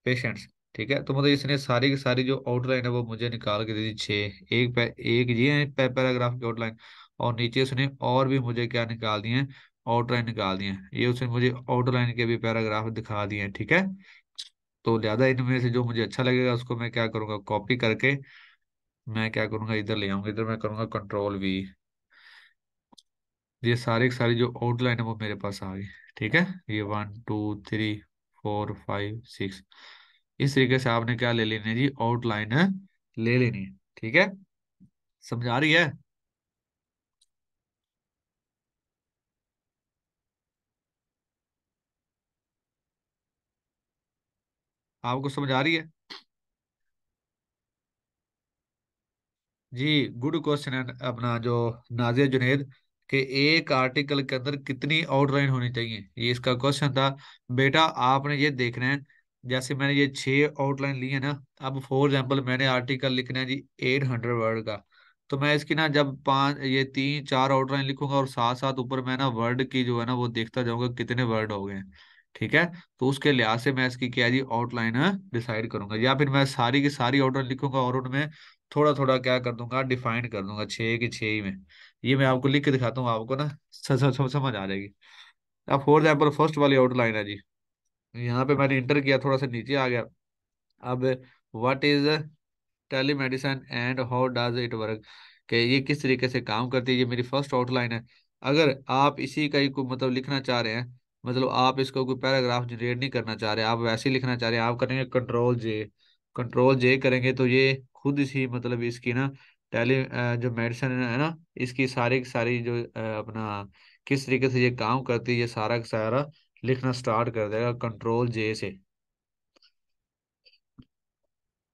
patients. ठीक है, तो मतलब इसने सारी की सारी जो आउटलाइन है वो मुझे निकाल के दे दी छः। एक ये है पैराग्राफ की आउटलाइन, और नीचे उसने और भी मुझे क्या निकाल दिए हैं, आउटलाइन निकाल दिए हैं। ये उसने मुझे आउटलाइन के भी पैराग्राफ दिखा दिए हैं। ठीक है, तो लिहाजा इनमें से जो मुझे अच्छा लगेगा उसको मैं क्या करूंगा, कॉपी करके मैं क्या करूंगा, इधर ले आऊंगा। इधर मैं करूंगा कंट्रोल वी। ये सारे के सारे जो आउटलाइन है वो मेरे पास आ गई। ठीक है, ये 1 2 3 4 5 6, इस तरीके से आपने क्या ले लेनी है जी, आउटलाइन है ले लेनी है। ठीक है, समझ आ रही है? आपको समझ आ रही है जी? गुड क्वेश्चन है अपना जो नाजिया जुनेद, कि एक आर्टिकल के अंदर कितनी आउटलाइन होनी चाहिए, ये इसका क्वेश्चन था। बेटा आपने ये देखना है, जैसे मैंने ये 6 आउटलाइन ली है ना, अब फॉर एग्जाम्पल मैंने आर्टिकल लिखना है जी 800 वर्ड का, तो मैं इसकी ना जब पांच ये 3 4 आउटलाइन लिखूंगा, और साथ साथ ऊपर मैं ना वर्ड की जो है ना वो देखता जाऊंगा कितने वर्ड हो गए हैं। ठीक है, तो उसके लिहाज से मैं इसकी क्या है जी, आउटलाइन डिसाइड करूंगा, या फिर मैं सारी की सारी आउटलाइन लिखूंगा और उनमें थोड़ा थोड़ा क्या कर दूंगा, डिफाइन कर दूंगा 6 की 6 ही में। ये मैं आपको लिख के दिखाता हूँ, आपको ना समझ आ जाएगी। अब फॉर एग्जाम्पल फर्स्ट वाली आउटलाइन है जी, यहाँ पे मैंने इंटर किया, थोड़ा सा नीचे आ गया। अब what is telemedicine and how does it work, कि ये किस तरीके से काम करती है, ये मेरी फर्स्ट आउटलाइन है। अगर आप इसी का ही को मतलब लिखना चाह रहे हैं, मतलब आप इसको कोई पैराग्राफ जनरेट नहीं करना चाह रहे, आप वैसे ही लिखना चाह रहे हैं, आप करेंगे कंट्रोल जे। कंट्रोल जे करेंगे तो ये खुद ही मतलब इसकी ना जो मेडिसिन है ना, इसकी सारी की सारी जो अपना किस तरीके से ये काम करती है, ये सारा का सारा लिखना स्टार्ट कर देगा कंट्रोल जे से।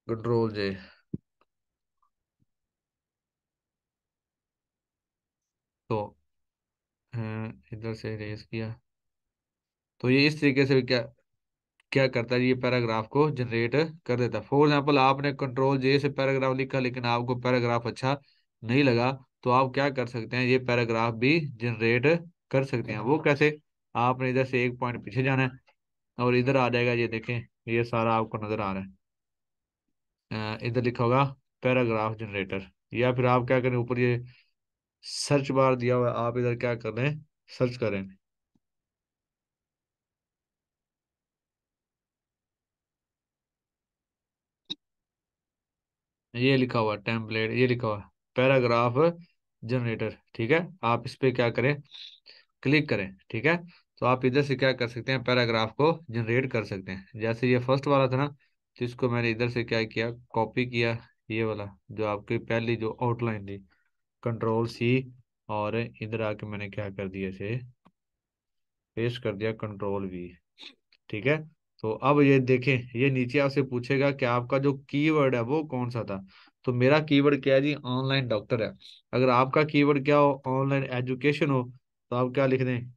कंट्रोल जे, तो अ, इधर से रेस किया, तो ये इस तरीके से क्या क्या करता है, ये पैराग्राफ को जनरेट कर देता है। फॉर एग्जाम्पल आपने कंट्रोल जे से पैराग्राफ लिखा, लेकिन आपको पैराग्राफ अच्छा नहीं लगा, तो आप क्या कर सकते हैं, ये पैराग्राफ भी जनरेट कर सकते हैं। वो कैसे, आपने इधर से एक पॉइंट पीछे जाना है, और इधर आ जाएगा, ये देखें ये सारा आपको नजर आ रहा है। इधर लिखा होगा पैराग्राफ जनरेटर, या फिर आप क्या करें, ऊपर ये सर्च बार दिया हुआ है, आप इधर क्या कर रहे हैं, सर्च करें। ये लिखा हुआ टेम्पलेट, ये लिखा हुआ पैराग्राफ जनरेटर। ठीक है, आप इस पे क्या करें, क्लिक करें। ठीक है, तो आप इधर से क्या कर सकते हैं, पैराग्राफ को जनरेट कर सकते हैं। जैसे ये फर्स्ट वाला था ना, तो इसको मैंने इधर से क्या किया, कॉपी किया, ये वाला जो आपकी पहली जो आउटलाइन थी, कंट्रोल C, और इधर आके मैंने क्या कर दिया, इसे पेस्ट कर दिया, कंट्रोल V। ठीक है। तो अब ये देखें, ये नीचे आपसे पूछेगा कि आपका जो कीवर्ड है वो कौन सा था। तो मेरा कीवर्ड क्या है जी, ऑनलाइन डॉक्टर है। अगर आपका कीवर्ड क्या हो, ऑनलाइन एजुकेशन हो, तो आप क्या लिख दें,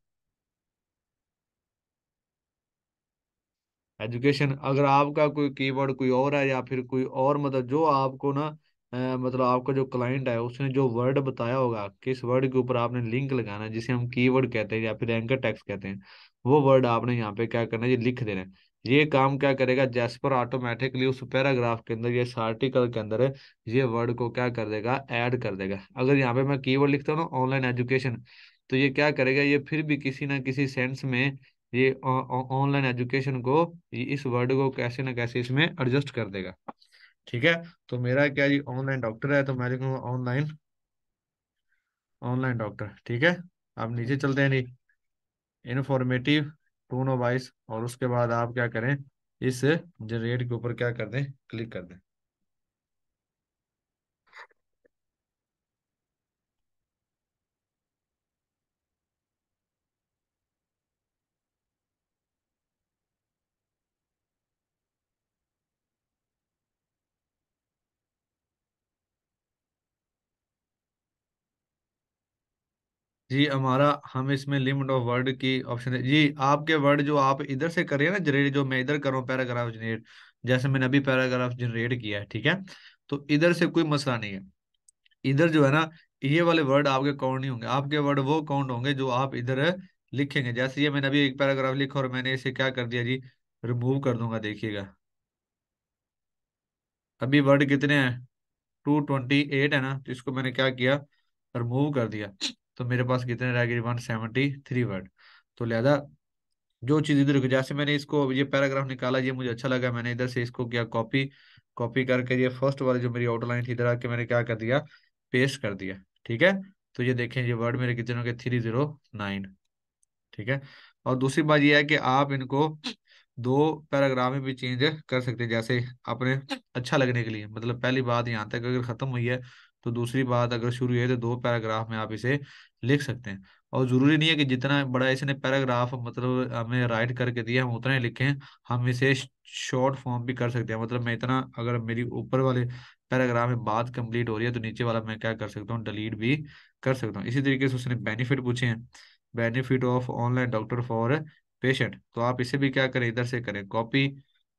एजुकेशन। अगर आपका कोई कीवर्ड कोई और है, या फिर कोई और मतलब जो आपको ना मतलब आपका जो क्लाइंट है उसने जो वर्ड बताया होगा, किस वर्ड के ऊपर आपने लिंक लगाना है, जिसे हम कीवर्ड कहते हैं या फिर एंकर टेक्स्ट कहते हैं, वो वर्ड आपने यहाँ पे क्या करना है, ये लिख देना है। ये काम क्या करेगा, जैस्पर ऑटोमेटिकली उस पैराग्राफ के अंदर या इस आर्टिकल के अंदर ये वर्ड को क्या कर देगा, ऐड कर देगा। अगर यहाँ पे मैं कीवर्ड लिखता हूँ ना, ऑनलाइन एजुकेशन, तो ये क्या करेगा, ये फिर भी किसी ना किसी सेंस में ये ऑनलाइन एजुकेशन को, इस वर्ड को कैसे ना कैसे इसमें एडजस्ट कर देगा। ठीक है। तो मेरा क्या जी, ऑनलाइन डॉक्टर है, तो मैं लिखूंगा ऑनलाइन, ऑनलाइन डॉक्टर। ठीक है। अब नीचे चलते हैं नहीं, इंफॉर्मेटिव टोन ऑफ वॉइस, और उसके बाद आप क्या करें, इस जनरेट के ऊपर क्या कर दें, क्लिक कर दें। जी हमारा, हम इसमें लिमिट ऑफ वर्ड की ऑप्शन है जी। आपके वर्ड जो आप इधर से करिए ना जनरेट, जो मैं इधर कर रहा हूँ पैराग्राफ जनरेट, जैसे मैंने अभी पैराग्राफ जनरेट किया है, ठीक है, तो इधर से कोई मसला नहीं है। इधर जो है ना, ये वाले वर्ड आपके काउंट नहीं होंगे, आपके वर्ड वो काउंट होंगे जो आप इधर लिखेंगे। जैसे ये मैंने अभी एक पैराग्राफ लिखा और मैंने इसे क्या कर दिया जी, रिमूव कर दूंगा, देखिएगा। अभी वर्ड कितने हैं, 228 है ना, तो इसको मैंने क्या किया, रिमूव कर दिया। तो मेरे पास कितने रह गए, 173 वर्ड। तो लिहाजा जो चीज इधर, जैसे मैंने इसको ये पैराग्राफ निकाला, ये मुझे अच्छा लगा, मैंने इधर से इसको किया कॉपी, कॉपी करके ये फर्स्ट वाली जो मेरी आउटलाइन थी, इधर आके मैंने क्या कर दिया, पेस्ट कर दिया। ठीक है। तो ये देखें, ये वर्ड मेरे कितने हो गए, 309। ठीक है। और दूसरी बात यह है कि आप इनको दो पैराग्राफ में भी चेंज कर सकते हैं, जैसे अपने अच्छा लगने के लिए। मतलब पहली बात यहाँ तक अगर खत्म हुई है, तो दूसरी बात अगर शुरू हुई है, तो दो पैराग्राफ में आप इसे लिख सकते हैं। और जरूरी नहीं है कि जितना बड़ा इसने पैराग्राफ मतलब हमें राइट करके दिया हम उतना ही लिखें। हम इसे शॉर्ट फॉर्म भी कर सकते हैं। मतलब मैं इतना, अगर मेरी ऊपर वाले पैराग्राफ में बात कंप्लीट हो रही है, तो नीचे वाला मैं क्या कर सकता हूँ, डिलीट भी कर सकता हूँ। इसी तरीके से उसने बेनिफिट पूछे हैं, benefit of online doctor for patient, तो आप इसे भी क्या करें, इधर से करें कॉपी,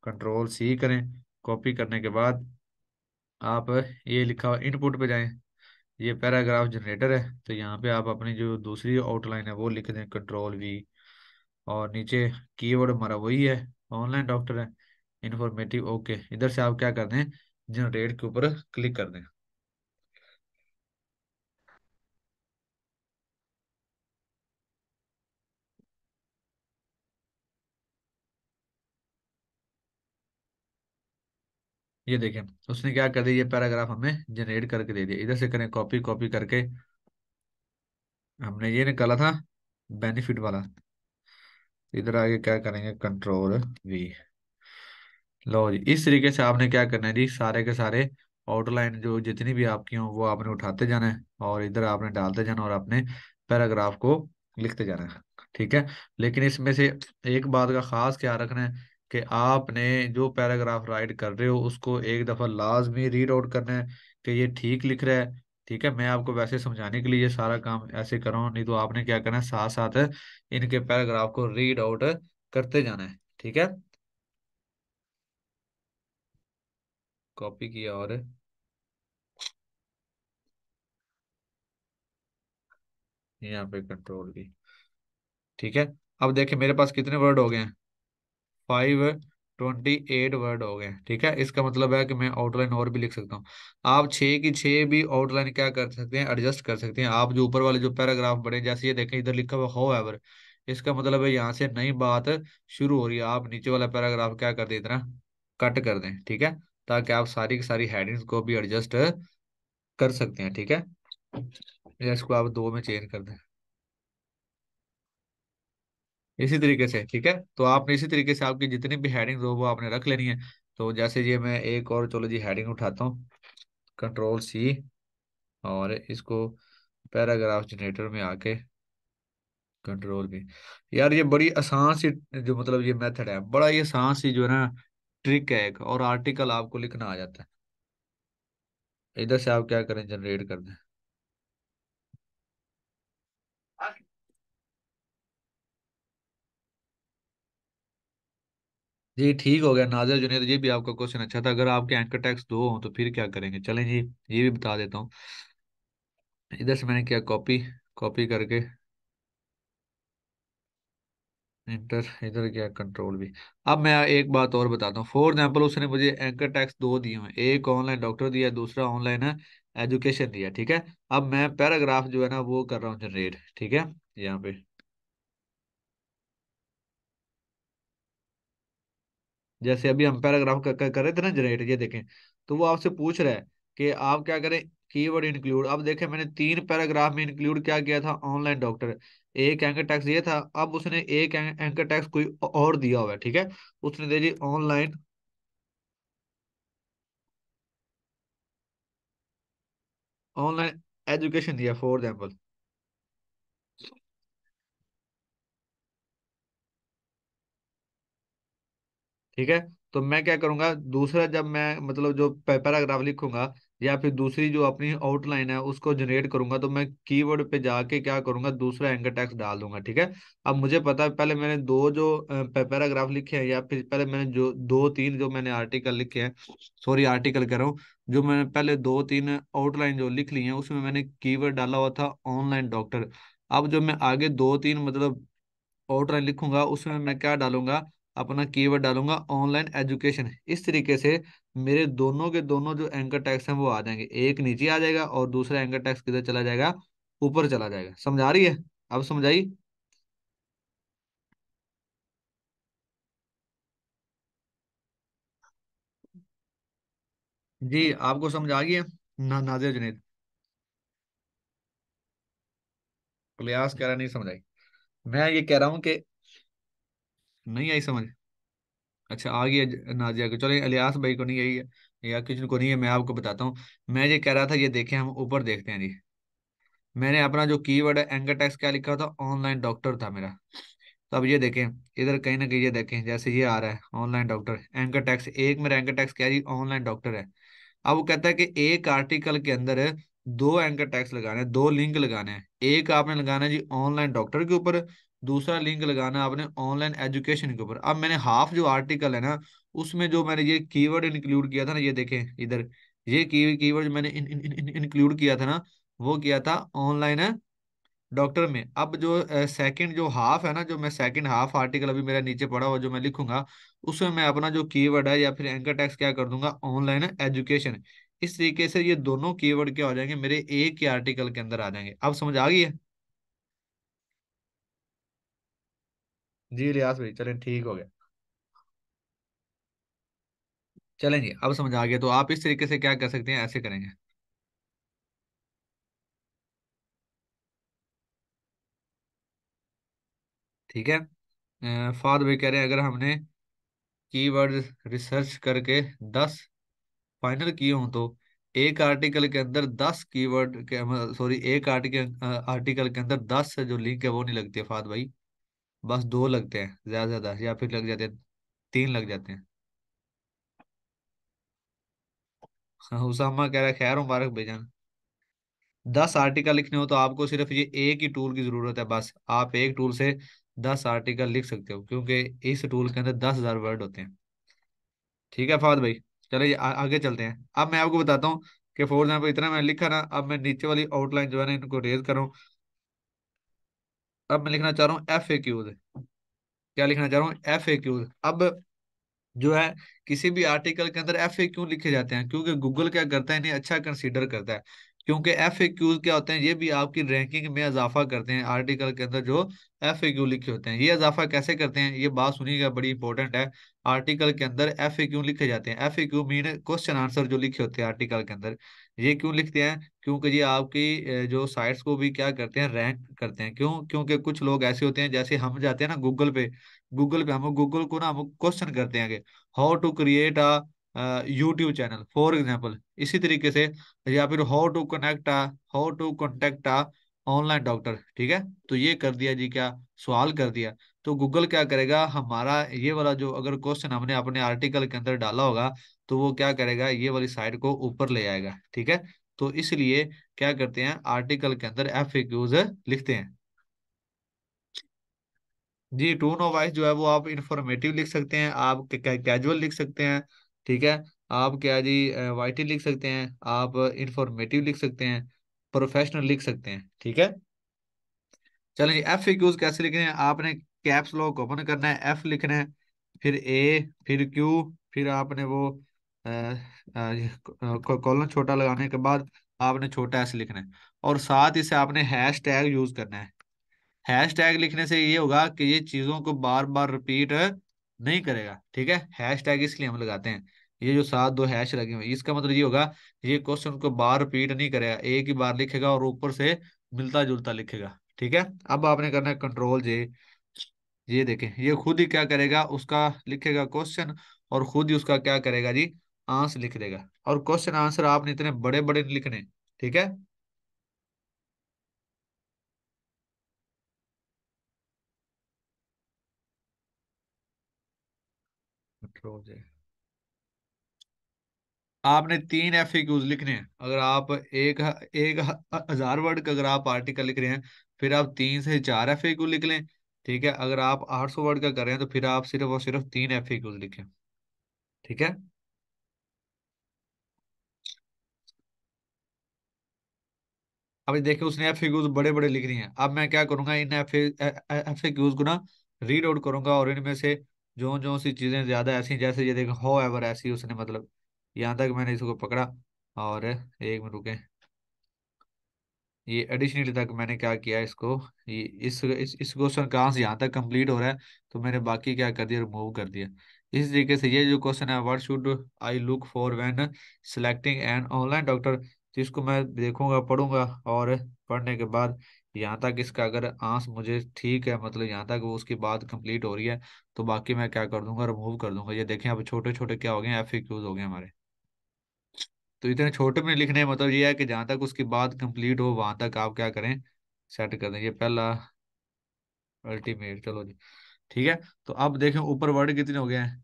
कंट्रोल C करें। कॉपी करने के बाद आप ये लिखा हुआ इनपुट पे जाएं, ये पैराग्राफ जनरेटर है, तो यहाँ पे आप अपनी जो दूसरी आउटलाइन है वो लिख दें, कंट्रोल V। और नीचे कीवर्ड हमारा वही है, ऑनलाइन डॉक्टर है, इंफॉर्मेटिव। ओके, इधर से आप क्या कर दें, जनरेट के ऊपर क्लिक कर दें। ये देखें, उसने क्या कर दिया, ये पैराग्राफ हमें जनरेट करके दे दिया। इधर से करें कॉपी, कॉपी करके हमने ये निकाला था बेनिफिट वाला, इधर आगे क्या करेंगे, कंट्रोल V। लो जी, इस तरीके से आपने क्या करना है जी, सारे के सारे आउटलाइन जो जितनी भी आपकी हो वो आपने उठाते जाना है, और इधर आपने डालते जाना, और अपने पैराग्राफ को लिखते जाना है। ठीक है। लेकिन इसमें से एक बात का खास ख्याल रखना है कि आपने जो पैराग्राफ राइट कर रहे हो उसको एक दफा लाजमी रीड आउट करना है कि ये ठीक लिख रहा है। ठीक है। मैं आपको वैसे समझाने के लिए ये सारा काम ऐसे कर रहा हूँ, नहीं तो आपने क्या करना है, साथ साथ इनके पैराग्राफ को रीड आउट करते जाना है। ठीक है। कॉपी किया और यहाँ पे कंट्रोल V। ठीक है। अब देखिए मेरे पास कितने वर्ड हो गए हैं, 528 वर्ड हो गए हैं। ठीक है। इसका मतलब है कि मैं आउटलाइन और भी लिख सकता हूँ। आप 6 की 6 भी आउटलाइन क्या कर सकते हैं, एडजस्ट कर सकते हैं। आप जो ऊपर वाले जो पैराग्राफ बने, जैसे ये देखें इधर लिखा हुआ हो एवर, इसका मतलब है यहाँ से नई बात शुरू हो रही है। आप नीचे वाला पैराग्राफ क्या कर दें, इतना कट कर दें। ठीक है। ताकि आप सारी की सारी हेडिंग्स को भी एडजस्ट कर सकते हैं। ठीक है। या इसको आप दो में चेंज कर दें। इसी तरीके से ठीक है, तो आपने इसी तरीके से आपकी जितनी भी हेडिंग हो वो आपने रख लेनी है। तो जैसे ये मैं एक और चलो जी हेडिंग उठाता हूँ, कंट्रोल C, और इसको पैराग्राफ जनरेटर में आके कंट्रोल V। यार ये बड़ी आसान सी जो मतलब ये मेथड है, बड़ा ये आसान सी जो है ना ट्रिक है एक, और आर्टिकल आपको लिखना आ जाता है। इधर से आप क्या करें, जनरेट कर दें। जी ठीक हो गया नाजिर जुनेद, ये भी आपका क्वेश्चन अच्छा था। अगर आपके एंकर टैक्स दो हो तो फिर क्या करेंगे, चलें जी ये भी बता देता हूँ। इधर से मैंने किया कॉपी, कॉपी करके इंटर, इधर क्या कंट्रोल V। अब मैं एक बात और बताता हूँ, फॉर एग्जाम्पल उसने मुझे एंकर टैक्स दो दिए हैं, एक ऑनलाइन डॉक्टर दिया, दूसरा ऑनलाइन है एजुकेशन दिया, ठीक है। अब मैं पैराग्राफ जो है ना वो कर रहा हूँ जनरेट, ठीक है, यहाँ पे। जैसे अभी हम पैराग्राफ कर रहे थे ना जनरेट, ये देखें, तो वो आपसे पूछ रहा है कि आप क्या करें, कीवर्ड इंक्लूड। अब देखें मैंने तीन पैराग्राफ में इंक्लूड क्या किया था, ऑनलाइन डॉक्टर, एक एंकर टैक्स ये था। अब उसने एक एंकर टैक्स कोई और दिया हुआ है, ठीक है, उसने दे दी ऑनलाइन, ऑनलाइन एजुकेशन दिया फॉर एग्जाम्पल, ठीक है। तो मैं क्या करूंगा, दूसरा जब मैं मतलब जो पैराग्राफ लिखूंगा या फिर दूसरी जो अपनी आउटलाइन है उसको जनरेट करूंगा, तो मैं कीवर्ड पे जाके क्या करूंगा, दूसरा एंकर टैक्स डाल दूंगा, ठीक है। अब मुझे पता है पहले मैंने दो जो पैराग्राफ लिखे हैं, या फिर पहले मैंने जो दो तीन जो मैंने आर्टिकल लिखे हैं, सॉरी आर्टिकल कह रहा हूँ, जो मैंने पहले दो तीन आउटलाइन जो लिख ली है उसमें मैंने कीवर्ड डाला हुआ था ऑनलाइन डॉक्टर। अब जो मैं आगे दो तीन मतलब आउटलाइन लिखूंगा उसमें मैं क्या डालूंगा, अपना कीवर्ड डालूंगा ऑनलाइन एजुकेशन। इस तरीके से मेरे दोनों के दोनों जो एंकर टैक्स हैं वो आ जाएंगे, एक नीचे आ जाएगा और दूसरा एंकर टैक्स किधर चला जाएगा, ऊपर चला जाएगा। समझ आ रही है, अब समझाई। जी आपको समझ आ गई है नाजिर जुनेद। प्रयास कह रहा नहीं समझ आई, मैं ये कह रहा हूँ कि नहीं आई समझ। अच्छा आ गई है नाजिया को, चलो इलियास भाई को नहीं आई है या किसी को नहीं है, मैं आपको बताता हूँ। मैं ये कह रहा था, ये देखें हम ऊपर देखते हैं जी, मैंने अपना जो कीवर्ड है एंकर टैक्स क्या लिखा था, ऑनलाइन डॉक्टर था मेरा। तो अब ये देखें, इधर कहीं ना कहीं ये देखें जैसे ये आ रहा है ऑनलाइन डॉक्टर, एंकर टैक्स एक मेरा एंकर टैक्स क्या है जी, ऑनलाइन डॉक्टर है। अब वो कहता है कि एक आर्टिकल के अंदर दो एंकर टैक्स लगाने हैं, दो लिंक लगाने हैं, एक आपने लगाना है जी ऑनलाइन डॉक्टर के ऊपर, दूसरा लिंक लगाना है आपने ऑनलाइन एजुकेशन के ऊपर। अब मैंने हाफ जो आर्टिकल है ना उसमें जो मैंने ये कीवर्ड इंक्लूड किया था ना, ये देखें इधर, ये कीवर्ड मैंने इंक्लूड किया था ना, वो किया था ऑनलाइन है डॉक्टर में। अब जो सेकंड जो हाफ है ना, जो मैं सेकंड हाफ आर्टिकल अभी मेरा नीचे पड़ा हुआ जो मैं लिखूंगा, उसमें मैं अपना जो कीवर्ड है या फिर एंकर टैक्स क्या कर दूंगा, ऑनलाइन एजुकेशन। इस तरीके से ये दोनों कीवर्ड क्या हो जाएंगे, मेरे एक ही आर्टिकल के अंदर आ जाएंगे। अब समझ आ गई है। जी रियाज भाई चलें ठीक हो गया। चलें जी अब समझ आ गया, तो आप इस तरीके से क्या कर सकते हैं, ऐसे करेंगे, ठीक है। फाद भाई कह रहे हैं अगर हमने कीवर्ड रिसर्च करके 10 फाइनल किए हों तो एक आर्टिकल के अंदर 10 कीवर्ड के, सॉरी एक आर्टिकल आर्टिकल के अंदर 10 जो लिंक है वो नहीं लगती है फाद भाई, बस दो लगते हैं ज्यादा से ज्यादा, या फिर लग जाते हैं तीन लग जाते हैं। हाँ, उसामा कह रहा है खैर मुबारक भेजन। 10 आर्टिकल लिखने हो तो आपको सिर्फ ये एक ही टूल की जरूरत है, बस आप एक टूल से 10 आर्टिकल लिख सकते हो, क्योंकि इस टूल के अंदर 10,000 वर्ड होते हैं। ठीक है फाद भाई, चलिए आगे चलते हैं। अब मैं आपको बताता हूँ कि फॉर एग्जाम्पल इतना मैंने लिखा ना, अब मैं नीचे वाली आउटलाइन जो है ना इनको रेज कर रहा हूँ। अब मैं लिखना चाह रहा हूँ FAQs, क्या लिखना चाह रहा हूँ, FAQs। अब जो है किसी भी आर्टिकल के अंदर FAQ लिखे जाते हैं, क्योंकि गूगल क्या करता है, इन्हें अच्छा कंसीडर करता है। क्योंकि एफ ए क्यूज क्या होते हैं, ये भी आपकी रैंकिंग में इजाफा करते हैं। आर्टिकल के अंदर जो एफ ए क्यू लिखे होते हैं, ये इजाफा कैसे करते हैं, ये बात सुनिएगा, बड़ी इंपॉर्टेंट है। आर्टिकल के अंदर एफ ए क्यू लिखे जाते हैं। F A Q mean question answer जो लिखे होते हैं आर्टिकल के अंदर। ये क्यों लिखते हैं, क्योंकि ये आपकी जो साइट्स को भी क्या करते हैं, रैंक करते हैं। क्यों, क्योंकि कुछ लोग ऐसे होते हैं, जैसे हम जाते हैं ना गूगल पे, गूगल पे हम गूगल को ना हम क्वेश्चन करते हैं कि how to create a YouTube channel for example, इसी तरीके से, या फिर how to contact online doctor, ठीक है। तो ये कर दिया जी, क्या सवाल कर दिया। तो गूगल क्या करेगा, हमारा ये वाला जो अगर क्वेश्चन हमने अपने आर्टिकल के अंदर डाला होगा, तो वो क्या करेगा, ये वाली साइट को ऊपर ले आएगा, ठीक है। तो इसलिए क्या करते हैं, आर्टिकल के अंदर एफएक्यूज लिखते हैं। जी, टोन ऑफ वॉइस जो है वो आप इंफॉर्मेटिव लिख सकते हैं, आप कैजुअल लिख सकते हैं, ठीक है। आप क्या जी, वाइटी लिख सकते हैं, आप इंफॉर्मेटिव लिख सकते हैं, प्रोफेशनल लिख सकते हैं, ठीक है। चलिए, एफ क्यूज कैसे लिखने हैं, आपने कैप्स लॉक ओपन करना है, एफ लिखना है, फिर ए, फिर क्यू, फिर आपने वो कॉलन छोटा लगाने के बाद आपने छोटा एस लिखना है, और साथ ही से आपने हैश टैग यूज करना है। हैश टैग लिखने से ये होगा कि ये चीजों को बार बार रिपीट नहीं करेगा, ठीक है। हैश टैग इसलिए हम लगाते हैं, ये जो साथ दो हैश लगे हुए हैं, इसका मतलब ये होगा, ये क्वेश्चन को बार रिपीट नहीं करेगा, एक ही बार लिखेगा और ऊपर से मिलता जुलता लिखेगा, ठीक है। अब आपने करना है कंट्रोल जे। ये देखें, ये खुद ही क्या करेगा, उसका लिखेगा क्वेश्चन, और खुद ही उसका क्या करेगा जी, आंसर लिख देगा। और क्वेश्चन आंसर आपने इतने बड़े बड़े नहीं लिखने, ठीक है। कंट्रोल जे, आपने 3 FAQs लिखने हैं। अगर आप एक 1000 वर्ड का अगर आप आर्टिकल लिख रहे हैं, फिर आप 3 से 4 FAQ लिख लें, ठीक है। अगर आप 800 वर्ड का कर रहे हैं, तो फिर आप सिर्फ और सिर्फ 3 FAQs लिखें, ठीक है। अभी देखिए, उसने FAQs बड़े बड़े लिख रही हैं। अब मैं क्या करूंगा, इन FAQs को ना रीड आउट करूंगा, और इनमें से जो जो सी चीजें ज्यादा ऐसी, जैसे ये देखो हो एवर, ऐसी उसने मतलब, यहाँ तक मैंने इसको पकड़ा, और एक मिनट रुके, ये एडिशनली तक मैंने क्या किया इसको, ये इस क्वेश्चन का आंसर यहाँ तक कंप्लीट हो रहा है, तो मैंने बाकी क्या कर दिया, रिमूव कर दिया। इस तरीके से ये जो क्वेश्चन है, what should I look for when selecting an online doctor, तो इसको मैं देखूंगा, पढ़ूंगा, और पढ़ने के बाद यहाँ तक इसका अगर आंसर मुझे ठीक है, मतलब यहाँ तक वो उसकी बात कंप्लीट हो रही है, तो बाकी मैं क्या कर दूंगा, रिमूव कर दूंगा। ये देखें, अब छोटे छोटे क्या हो गए, FAQs हो गए हमारे। तो इतने छोटे में लिखने का मतलब ये है कि जहां तक उसकी बात कंप्लीट हो, वहां तक आप क्या करें, सेट कर दें। ये पहला अल्टीमेट, चलो जी, ठीक है। तो अब देखें ऊपर वर्ड कितने हो गए हैं,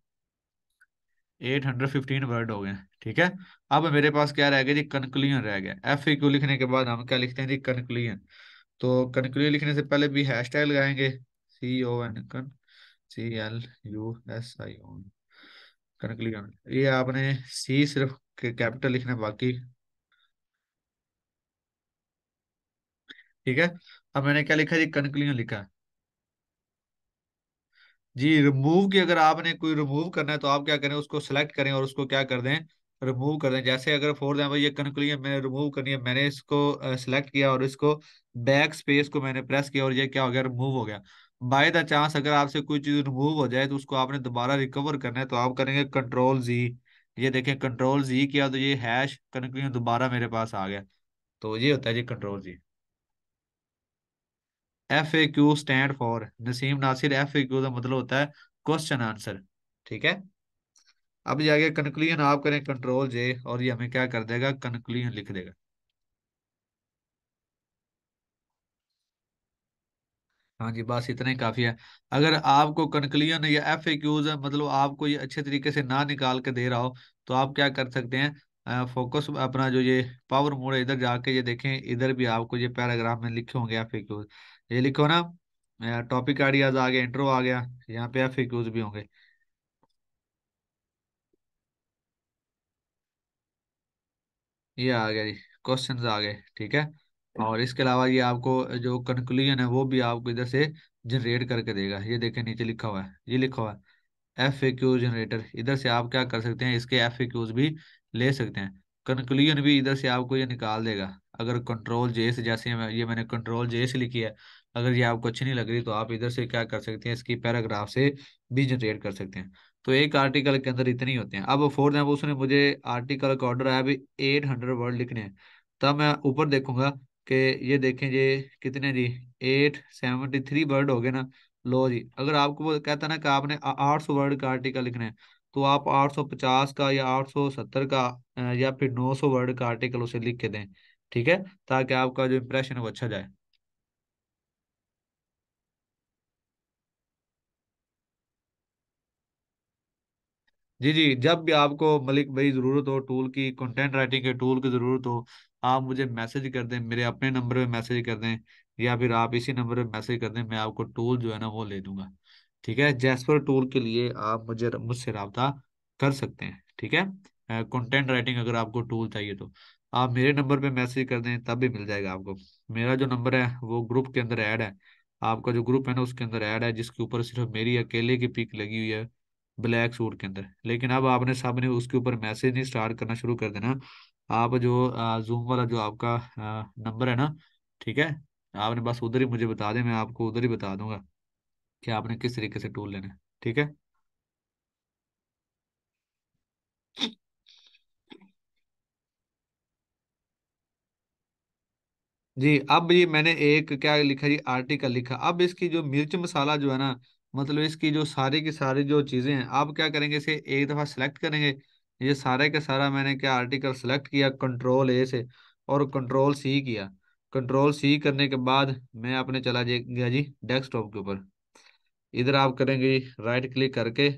815 वर्ड हो गए हैं, ठीक है। अब मेरे पास क्या रह गया जी, कंक्लूजन रह गया। FAQ लिखने के बाद हम क्या लिखते हैं जी, कंक्लूजन। तो कंक्लूजन लिखने से पहले भी हैश टैग लगाएंगे, CON, CLUSION, कंक्लूजन। ये आपने सी सिर्फ कैपिटल लिखना है, बाकी ठीक है। अब मैंने क्या लिखा जी, कंक्लूजन लिखा। जी, रिमूव की अगर आपने कोई रिमूव करना है, तो आप क्या करें, उसको सेलेक्ट करें और उसको क्या कर दें, रिमूव कर दें। जैसे अगर फॉर एग्जाम्पल ये कंक्लूजन मैंने रिमूव करनी है, मैंने इसको सेलेक्ट किया और इसको बैक स्पेस को मैंने प्रेस किया, और ये क्या हो गया, रिमूव हो गया। बाय द चांस अगर आपसे कोई चीज रिमूव हो जाए, तो उसको आपने दोबारा रिकवर करना है, तो आप करेंगे कंट्रोल Z। ये देखें, कंट्रोल Z किया तो ये हैश कंक्लूजन दोबारा मेरे पास आ गया। तो ये होता है जी control Z। FAQ stand for Naseem Nasir, FAQ का मतलब होता है क्वेश्चन आंसर, ठीक है। अब जाके कंक्लूजन आप करें कंट्रोल J, और ये हमें क्या कर देगा, कंक्लूजन लिख देगा। हाँ जी, बस इतना ही काफी है। अगर आपको कंक्लूजन या FAQs मतलब आपको ये अच्छे तरीके से ना निकाल के दे रहा हो, तो आप क्या कर सकते हैं, फोकस अपना जो ये पावर मोड है, इधर जाके ये देखें, इधर भी आपको ये पैराग्राफ में लिखे होंगे FAQs। ये लिखो ना, टॉपिक आइडियाज आ गया, इंट्रो आ गया, यहाँ पे FAQs भी होंगे। ये आ गया जी, क्वेश्चंस आ गए, ठीक है। और इसके अलावा ये आपको जो कंक्लूजन है, वो भी आपको इधर से जनरेट करके देगा। ये देखें, नीचे लिखा हुआ है, ये लिखा हुआ है FAQ जनरेटर। इधर से आप क्या कर सकते हैं, इसके FAQs भी ले सकते हैं। कंक्लूजन भी इधर से आपको ये निकाल देगा। अगर कंट्रोल जे से, जैसे ये मैंने कंट्रोल जे से लिखी है, अगर ये आपको अच्छी नहीं लग रही तो आप इधर से क्या कर सकते हैं, इसकी पैराग्राफ से भी जनरेट कर सकते हैं। तो एक आर्टिकल के अंदर इतने ही होते हैं। अब फॉर एग्जाम्पल उसने मुझे आर्टिकल का ऑर्डर आया अभी 800 वर्ड लिखने हैं, तब मैं ऊपर देखूंगा कि ये देखें जी कितने जी, 873 वर्ड हो गए ना। लो जी, अगर आपको वो कहता है ना कि आपने 800 वर्ड का आर्टिकल लिखना है, तो आप 850 का या 870 का या फिर 900 वर्ड का आर्टिकल उसे लिख के दें। ठीक है, ताकि आपका जो इम्प्रेशन है वो अच्छा जाए। जी जी, जब भी आपको मलिक भाई जरूरत हो टूल की, कंटेंट राइटिंग के टूल की जरूरत हो, आप मुझे मैसेज कर दें, मेरे अपने नंबर पे मैसेज कर दें, या फिर आप इसी नंबर पे मैसेज कर दें, मैं आपको टूल जो है ना वो ले दूंगा। ठीक है, जैस्पर टूल के लिए आप मुझसे रब्ता कर सकते हैं। ठीक है, कंटेंट राइटिंग अगर आपको टूल चाहिए तो आप मेरे नंबर पे मैसेज कर दें, तब भी मिल जाएगा आपको। मेरा जो नंबर है वो ग्रुप के अंदर ऐड है, आपका जो ग्रुप है ना उसके अंदर ऐड है, जिसके ऊपर सिर्फ मेरी अकेले की पिक लगी हुई है ब्लैक सूट के अंदर। लेकिन अब आपने सबने उसके ऊपर मैसेज नहीं स्टार्ट करना शुरू कर देना। आप जो जूम वाला जो आपका नंबर है ना, ठीक है, आपने बस उधर ही मुझे बता दें, मैं आपको उधर ही बता दूंगा कि आपने किस तरीके से टूल लेना है। ठीक है जी। अब ये मैंने एक क्या लिखा जी, आर्टिकल लिखा। अब इसकी जो मिर्च मसाला जो है ना, मतलब इसकी जो सारी की सारी जो चीजें हैं, आप क्या करेंगे, इसे एक दफा सेलेक्ट करेंगे। ये सारे का सारा मैंने क्या आर्टिकल सेलेक्ट किया कंट्रोल ए से, और कंट्रोल सी किया। कंट्रोल सी करने के बाद मैं अपने चला गया जी डेस्कटॉप के ऊपर। इधर आप करेंगे राइट क्लिक करके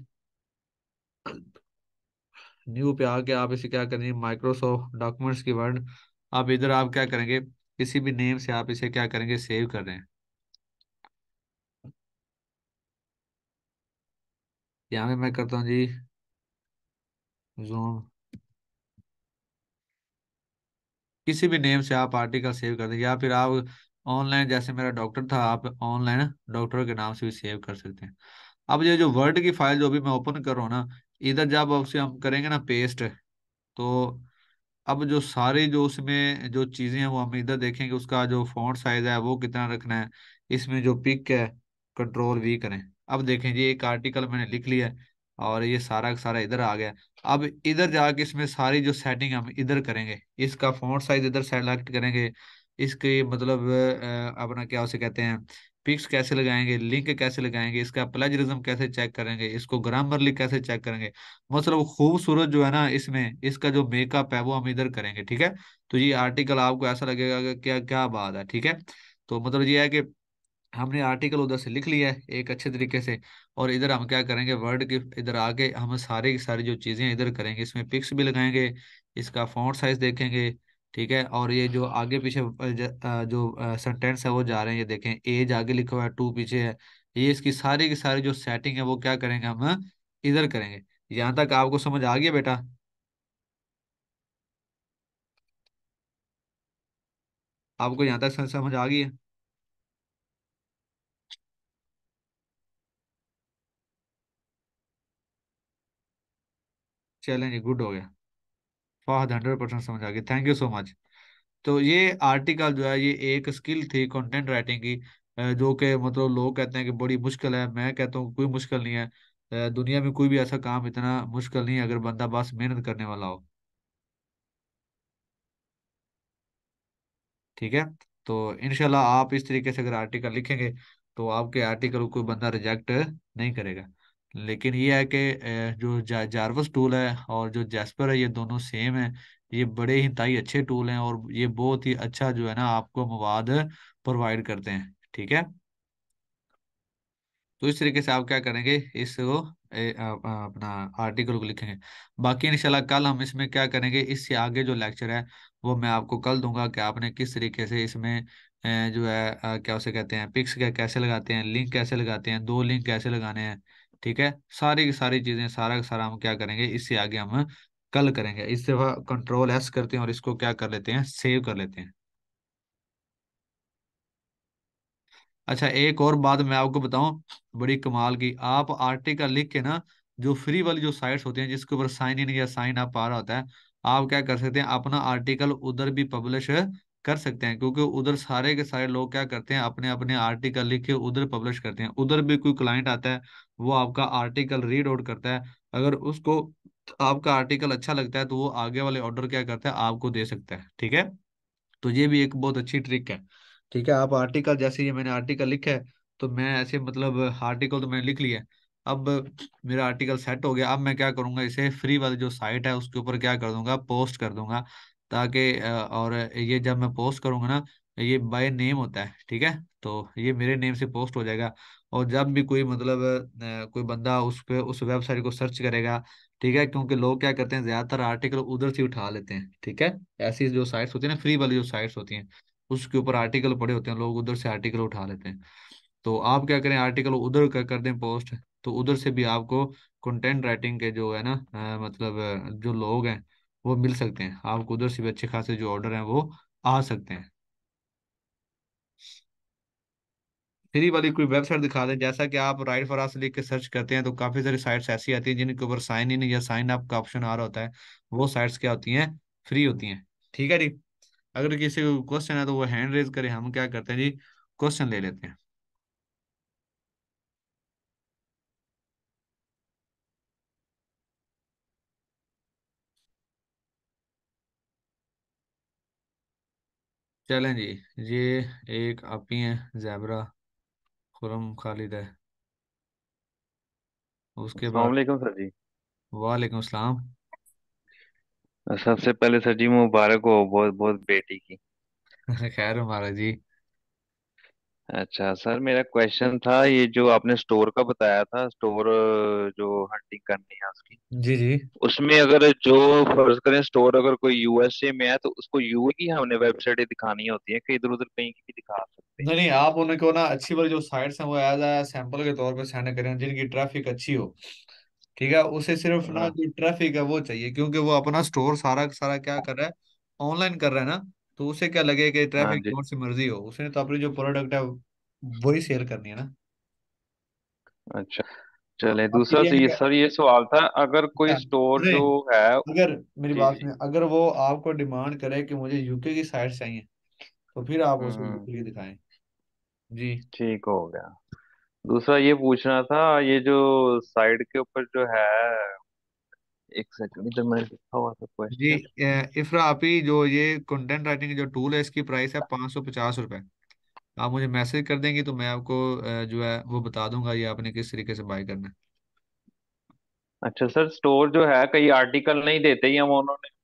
न्यू पे आके आप इसे क्या करेंगे, माइक्रोसॉफ्ट डॉक्यूमेंट्स की वर्ड। आप इधर आप क्या करेंगे, किसी भी नेम से आप इसे क्या करेंगे, सेव कर रहे हैं। यहाँ पे मैं करता हूँ जी जूम। किसी भी नेम से आप आर्टिकल सेव कर दें, या फिर आप ऑनलाइन, जैसे मेरा डॉक्टर था, आप ऑनलाइन डॉक्टर के नाम से भी सेव कर सकते हैं। अब ये जो वर्ड की फाइल जो भी मैं ओपन कर रहा हूँ ना, इधर जब उसे हम करेंगे ना पेस्ट, तो अब जो सारी जो उसमें जो चीजें हैं वो हम इधर देखेंगे, उसका जो फॉन्ट साइज है वो कितना रखना है, इसमें जो पिक है कंट्रोल वी करें। अब देखें जी एक आर्टिकल मैंने लिख लिया है, और ये सारा का सारा इधर आ गया। अब इधर जाके इसमें सारी जो सेटिंग हम इधर करेंगे, इसका फॉन्ट साइज इधर सेलेक्ट करेंगे, इसके मतलब अपना क्या उसे कहते हैं, पिक्स कैसे लगाएंगे, लिंक कैसे लगाएंगे, इसका प्लेजरिज्म कैसे चेक करेंगे, इसको ग्रामरली कैसे चेक करेंगे, मतलब खूबसूरत जो है ना इसमें इसका जो मेकअप है वो हम इधर करेंगे। ठीक है, तो ये आर्टिकल आपको ऐसा लगेगा कि क्या क्या बात है। ठीक है, तो मतलब ये है कि हमने आर्टिकल उधर से लिख लिया है एक अच्छे तरीके से, और इधर हम क्या करेंगे, वर्ड के इधर आके हम सारे की सारी जो चीजें इधर करेंगे, इसमें पिक्स भी लगाएंगे, इसका फॉन्ट साइज देखेंगे। ठीक है, और ये जो आगे पीछे जो सेंटेंस है वो जा रहे हैं, ये देखें एज आगे लिखा हुआ है, टू पीछे है। ये इसकी सारी की सारी जो सेटिंग है वो क्या करेंगे, हम इधर करेंगे। यहाँ तक आपको समझ आ गया बेटा? आपको यहाँ तक समझ आ गई है? चलेंगे, गुड हो गया। फहद 100% समझ आ गई, थैंक यू सो मच। तो ये आर्टिकल जो है ये एक स्किल थी कंटेंट राइटिंग की, जो कि मतलब लोग कहते हैं कि बड़ी मुश्किल है, मैं कहता हूँ कोई मुश्किल नहीं है। दुनिया में कोई भी ऐसा काम इतना मुश्किल नहीं है, अगर बंदा बस मेहनत करने वाला हो। ठीक है, तो इनशाला आप इस तरीके से अगर आर्टिकल लिखेंगे, तो आपके आर्टिकल को कोई बंदा रिजेक्ट नहीं करेगा। लेकिन ये है कि जो जारवस टूल है और जो जैस्पर है, ये दोनों सेम है। ये बड़े ही इंतहाई अच्छे टूल हैं, और ये बहुत ही अच्छा जो है ना आपको मवाद प्रोवाइड करते हैं। ठीक है, तो इस तरीके से आप क्या करेंगे, इसको अपना आर्टिकल को लिखेंगे। बाकी इंशाल्लाह कल हम इसमें क्या करेंगे, इससे आगे जो लेक्चर है वो मैं आपको कल दूंगा कि आपने किस तरीके से इसमें जो है क्या उसे कहते हैं, पिक्स कैसे लगाते हैं, लिंक कैसे लगाते हैं, दो लिंक कैसे लगाने हैं। ठीक है, सारी की सारी चीजें सारा का सारा हम क्या करेंगे, इससे आगे हम कल करेंगे। इस दफा कंट्रोल एस करते हैं और इसको क्या कर लेते हैं, सेव कर लेते हैं। अच्छा, एक और बात मैं आपको बताऊं, बड़ी कमाल की, आप आर्टिकल लिख के ना, जो फ्री वाली जो साइट्स होती हैं जिसके ऊपर साइन इन या साइन अप आ रहा होता है, आप क्या कर सकते हैं, अपना आर्टिकल उधर भी पब्लिश कर सकते हैं, क्योंकि उधर सारे के सारे लोग क्या करते हैं, अपने अपने आर्टिकल लिख के उधर पब्लिश करते हैं। उधर भी कोई क्लाइंट आता है, वो आपका आर्टिकल रीड आउट करता है, अगर उसको आपका आर्टिकल अच्छा लगता है तो वो आगे वाले ऑर्डर क्या करता है, आपको दे सकता है। ठीक है, तो ये भी एक बहुत अच्छी ट्रिक है। ठीक है, आप आर्टिकल, जैसे ये मैंने आर्टिकल लिखा है, तो मैं ऐसे मतलब आर्टिकल तो मैंने लिख लिया है। अब मेरा आर्टिकल सेट हो गया, अब मैं क्या करूंगा, इसे फ्री वाली जो साइट है उसके ऊपर क्या कर दूंगा, पोस्ट कर दूंगा, ताकि और ये जब मैं पोस्ट करूंगा ना, ये बाय नेम होता है। ठीक है, तो ये मेरे नेम से पोस्ट हो जाएगा। और जब भी कोई मतलब कोई बंदा उस पे उस वेबसाइट को सर्च करेगा, ठीक है, क्योंकि लोग क्या करते हैं, ज्यादातर आर्टिकल उधर से उठा लेते हैं। ठीक है, ऐसी जो साइट्स होती है ना, फ्री वाली जो साइट्स होती हैं, उसके ऊपर आर्टिकल पड़े होते हैं, लोग उधर से आर्टिकल उठा लेते हैं। तो आप क्या करें, आर्टिकल उधर कर दें पोस्ट, तो उधर से भी आपको कंटेंट राइटिंग के जो है ना मतलब जो लोग हैं वो मिल सकते हैं आपको, उधर से भी अच्छे खासे जो ऑर्डर हैं वो आ सकते हैं। फ्री वाली कोई वेबसाइट दिखा दें, जैसा कि आप राइट फॉर अस लिख के सर्च करते हैं तो काफी सारी साइट्स ऐसी आती हैं जिनके ऊपर साइन इन या साइन अप का ऑप्शन आ रहा होता है। वो साइट्स क्या होती हैं, फ्री होती हैं। ठीक है जी। अगर किसी को क्वेश्चन है तो वो हैंड रेज करे, हम क्या करते हैं जी, क्वेश्चन ले लेते हैं। चलें जी। ये एक आप ही हैं, जैबरा, खुरम, खालिद है, उसके अस्सलाम बाद वालेकुम सर जी। वालेकुम सलाम। सबसे पहले सर जी मुबारक हो बहुत बहुत बेटी की। खैर महाराज जी। अच्छा सर, मेरा क्वेश्चन था, ये जो आपने स्टोर का बताया था, स्टोर जो हंटिंग करनी है उसकी, जी जी। उसमें अगर जो फर्ज करें स्टोर अगर कोई यूएसए में है तो उसको यूए की हमने वेबसाइट दिखानी होती है कि इधर उधर कहीं की भी दिखा सकते हैं? नहीं नहीं, आप उनको ना अच्छी वाली जो साइट्स हैं वो एज ए सैंपल के तौर पे सेंड करें, जिनकी ट्रैफिक अच्छी हो। ठीक है, उसे सिर्फ ना हाँ। जो ट्रैफिक है वो चाहिए, क्योंकि वो अपना स्टोर सारा का सारा क्या कर रहा है, ऑनलाइन कर रहा है ना। तो उसे क्या लगे कि हाँ ट्रैफिक जी। कौन सी मर्जी हो, उसने तो अपनी जो प्रोडक्ट है वही सेल करनी है ना। अच्छा। तो चले, अब दूसरा ये है ये कि सर, ये सवाल था, अगर कोई अच्छा, स्टोर सुने, जो है। अगर मेरी जी बात जी। सुने, अगर वो आपको डिमांड करे कि मुझे यूके की साइट चाहिए, तो फिर आप उसे हम्म। यूके की दिखाएं। जी ठीक हो गया। दूसरा ये पूछना था, ये जो साइड के ऊपर जो है, एक सेकंड, इधर मैंने लिखा हुआ था जी। क्वेश्चन। इफ्रा आपी, जो ये कंटेंट राइटिंग जो टूल है इसकी प्राइस है 550 रुपये। आप मुझे मैसेज कर देंगे तो मैं आपको जो है वो बता दूंगा ये आपने किस तरीके से बाय करना है। अच्छा सर, स्टोर जो है कई आर्टिकल नहीं देते, ही हम उन्होंने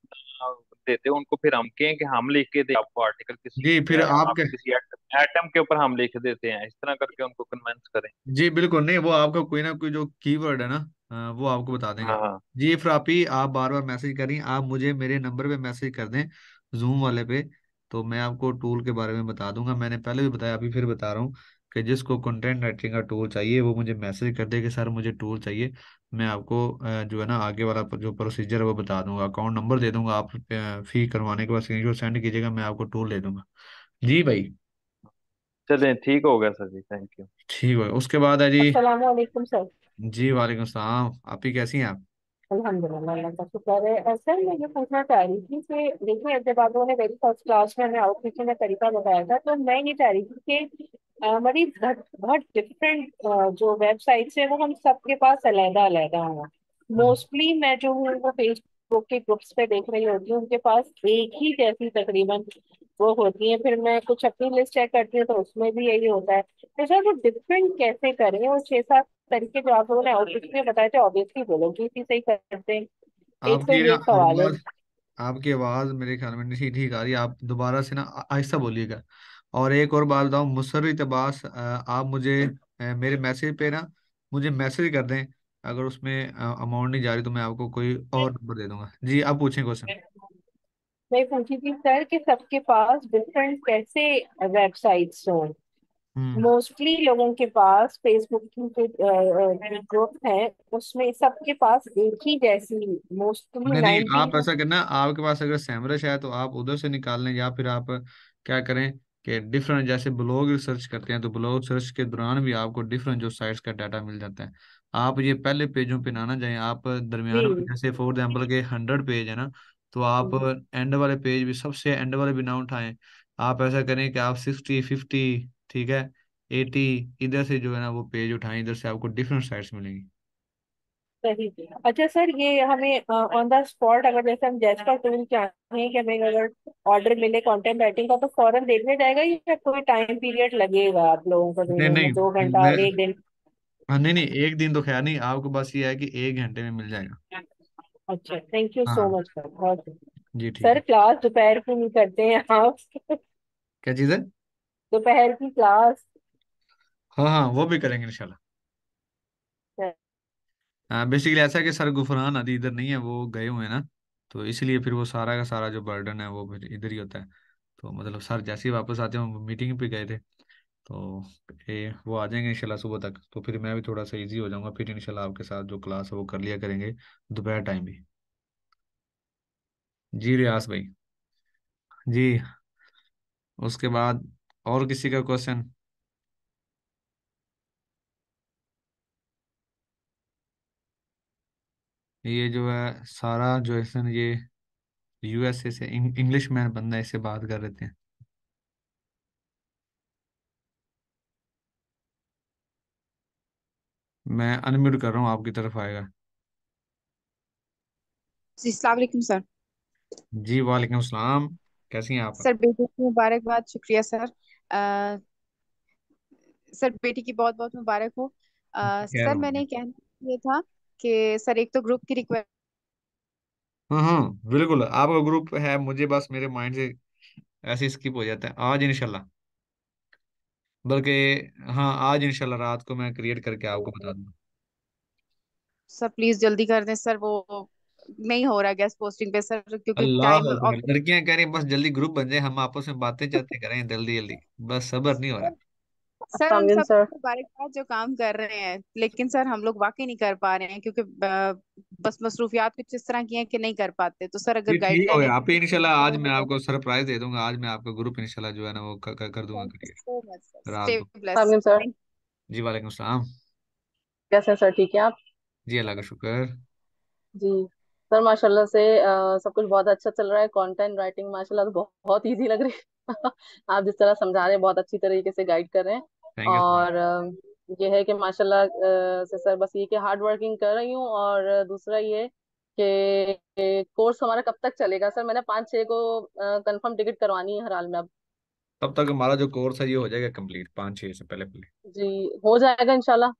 देते उनको, फिर हम कहें कि हम लिख के दे आपको आर्टिकल किसी जी के, फिर या आपके, आपके किसी एटम के ऊपर हम लिख देते हैं, इस तरह करके उनको कन्वेंस करें। जी बिल्कुल नहीं, वो आपका कोई ना कोई जो कीवर्ड है ना, वो आपको बता देंगे। हाँ हाँ। जी फ्रापी, आप बार बार मैसेज करें, आप मुझे मेरे नंबर पे मैसेज कर दें, जूम वाले पे, तो मैं आपको टूल के बारे में बता दूंगा। मैंने पहले भी बताया, अभी फिर बता रहा हूँ कि जिसको कंटेंट राइटिंग का टूल चाहिए वो मुझे मैसेज कर दे कि सर मुझे टूल चाहिए। मैं आपको जो है ना आगे वाला जो प्रोसीजर है वो बता दूंगा, अकाउंट नंबर दे दूंगा, आप फी करवाने के बाद स्क्रीनशॉट सेंड कीजिएगा, मैं आपको टूल दे दूंगा। जी भाई। चलें, ठीक हो गया सर जी, थैंक यू। ठीक है, उसके बाद है जी। अस्सलाम वालेकुम सर। जी वालेकुम सलाम, आप ही कैसी हैं आप? अल्हम्दुलिल्लाह, अल्लाह का शुक्र है। सर मैं ये पूछना चाह रही थी कि देखिए, जब आप लोगों ने मेरी फर्स्ट क्लास में हमें आउटरीच में तरीका बताया था, तो मैं ये चाह रही थी कि हमारी बहुत बहुत डिफरेंट जो वेबसाइट्स है वो हम सबके पास अलहदा अलहदा हों। हम्म। मोस्टली मैं जो हूँ वो फेसबुक के ग्रुप्स पे देख रही होती हूँ, उनके पास एक ही जैसी तकरीबन वो होती है। फिर मैं कुछ अपनी लिस्ट चेक करती हूँ तो उसमें भी यही होता है। तो सर वो डिफरेंट कैसे करें? वो 6-7 तरीके जो आप लोगों ने आउटफिट में बताए थे, ऑब्वियसली बोलोगे इसी से ही करते हैं। एक तो आपकी ना ये सवाल है। आवाज, आपकी आवाज मेरे ख्याल में नहीं ठीक ठीक आ रही है, आप दोबारा से ना आहिस्ता बोलिएगा। और एक और बात बताऊं, मुसर्रित अब्बास, आप मुझे मेरे मैसेज पे ना मुझे मैसेज कर दें, अगर उसमें अमाउंट नहीं जा रही तो मैं आपको कोई और नंबर दे दूंगा। जी आप पूछें क्वेश्चन। मैं पूछी थी सर कि सबके पास डिफरेंट कैसे वेबसाइट्स हों। हम्म। मोस्टली लोगों के पास फेसबुक की जो ग्रुप है उसमें सबके पास एक ही जैसी, मोस्टली नहीं नहीं, 90। आप ऐसा करना, आपके पास अगर सैमरश है तो आप उधर से निकाल लें, या फिर आप क्या करें कि डिफरेंट, जैसे ब्लॉग सर्च करते हैं तो ब्लॉग सर्च के दौरान भी आपको डिफरेंट जो साइट्स का डाटा मिल जाता है। आप ये पहले पेजों पे ना ना जाएं, आप जी। दरमियान में, जैसे फॉर एग्जाम्पल के 100 पेज है ना, तो आप एंड वाले पेज भी, सबसे एंड वाले भी ना उठाएं, आप ऐसा करें कि आप 60, 50, ठीक है, 80, इधर से जो है ना वो पेज उठाएं, इधर से आपको डिफरेंट साइट्स मिलेंगी। सही। अच्छा सर, ये हमें ऑन द स्पॉट, अगर जैसे हम जैस का टूल चाहें कि हमें अगर ऑर्डर मिले कंटेंट राइटिंग का, तो फौरन देखने जाएगा या कोई टाइम पीरियड लगेगा आप लोगों को नहीं देने में, नहीं, 2 घंटा, मैं, 1 दिन? हाँ नहीं नहीं, एक दिन तो खैर नहीं, आपको बस ये है कि 1 घंटे में मिल जाएगा। अच्छा, थैंक यू सो हाँ मच सर, बहुत। जी ठीक सर है। क्लास दोपहर की नहीं करते हैं आप? क्या चीज़ है? दोपहर की क्लास। हाँ हाँ, वो भी करेंगे इंशाल्लाह। हाँ, बेसिकली ऐसा है कि सर गुफरान अभी इधर नहीं है, वो गए हुए हैं ना, तो इसलिए फिर वो सारा का सारा जो बर्डन है वो फिर इधर ही होता है। तो मतलब सर जैसे ही वापस आते हैं, वो मीटिंग पे गए थे, तो वो आ जाएंगे इंशाल्लाह सुबह तक, तो फिर मैं भी थोड़ा सा इजी हो जाऊंगा, फिर इंशाल्लाह आपके साथ जो क्लास है वो कर लिया करेंगे दोपहर टाइम भी। जी रियास भाई। जी। उसके बाद और किसी का क्वेश्चन? ये जो है सारा जो है ना, ये यूएसए से इंग्लिश मैन बंदा, इससे बात कर रहे थे। मैं अनम्यूट कर रहा हूँ, आपकी तरफ आएगा। जी अस्सलाम वालेकुम सर। जी वालेकुम सलाम। कैसी हैं आप? सर बेटी की मुबारकबाद, शुक्रिया सर। अ, सर बेटी की बहुत बहुत मुबारक हो। खैर सर हो गया। मैंने कहना ये था कि सर एक तो ग्रुप की रिक्वेस्ट। हाँ हाँ बिल्कुल, आपका ग्रुप है, मुझे बस मेरे माइंड से ऐसे स्किप हो जाता है आज इंशाल्लाह। बल्कि हाँ, आज इंशाल्लाह रात को मैं क्रिएट करके आपको बता दूंगा। सर प्लीज जल्दी कर दें सर, वो नहीं हो रहा गेस्ट पोस्टिंग पे सर, क्योंकि अल्लाह टाइम अकबर, ऑफ। लड़कियां कह रही हैं बस जल्दी ग्रुप बन जाए, हम आपस में बातें चाहते करें जल्दी जल्दी, बस सब्र नहीं हो रहा। सर उन तमीम सब सर। मुबारकबाद जो काम कर रहे हैं, लेकिन सर हम लोग वाकई नहीं कर पा रहे हैं, क्योंकि बस मसरूफियात कुछ इस तरह की हैं कि नहीं कर पाते। तो सर जी अगर ठीक हो गाइडलाइन गया, एक आप ही इंशाल्लाह आज मैं तो। आपको सरप्राइज दे दूंगा, आज मैं आपका ग्रुप इंशाल्लाह जो है ना वो कर दूंगा thank you create so much sir, रात स्टे को। ब्लेस्ड। तमीम सर। जी वालेकुम सलाम। कैसे हैं सर, ठीक है आप? जी अल्लाह का शुक्र। जी। सर माशाल्लाह से सब कुछ बहुत अच्छा चल रहा है। कंटेंट राइटिंग माशाल्लाह तो बहुत इजी लग रही है। आप जिस तरह समझा रहे हैं, बहुत अच्छी तरीके से गाइड कर रहे हैं। Thank you. और ये है कि माशाल्लाह से सर बस ये कि हार्ड वर्किंग कर रही हूँ। और दूसरा ये कि कोर्स हमारा कब तक चलेगा सर? मैंने 5-6 को कंफर्म टिकट करवानी है हर हाल में अब। तब तक हमारा जो कोर्स है ये हो जाएगा कंप्लीट, 5-6 से पहले पहले। जी, हो जाएगा इंशाल्लाह।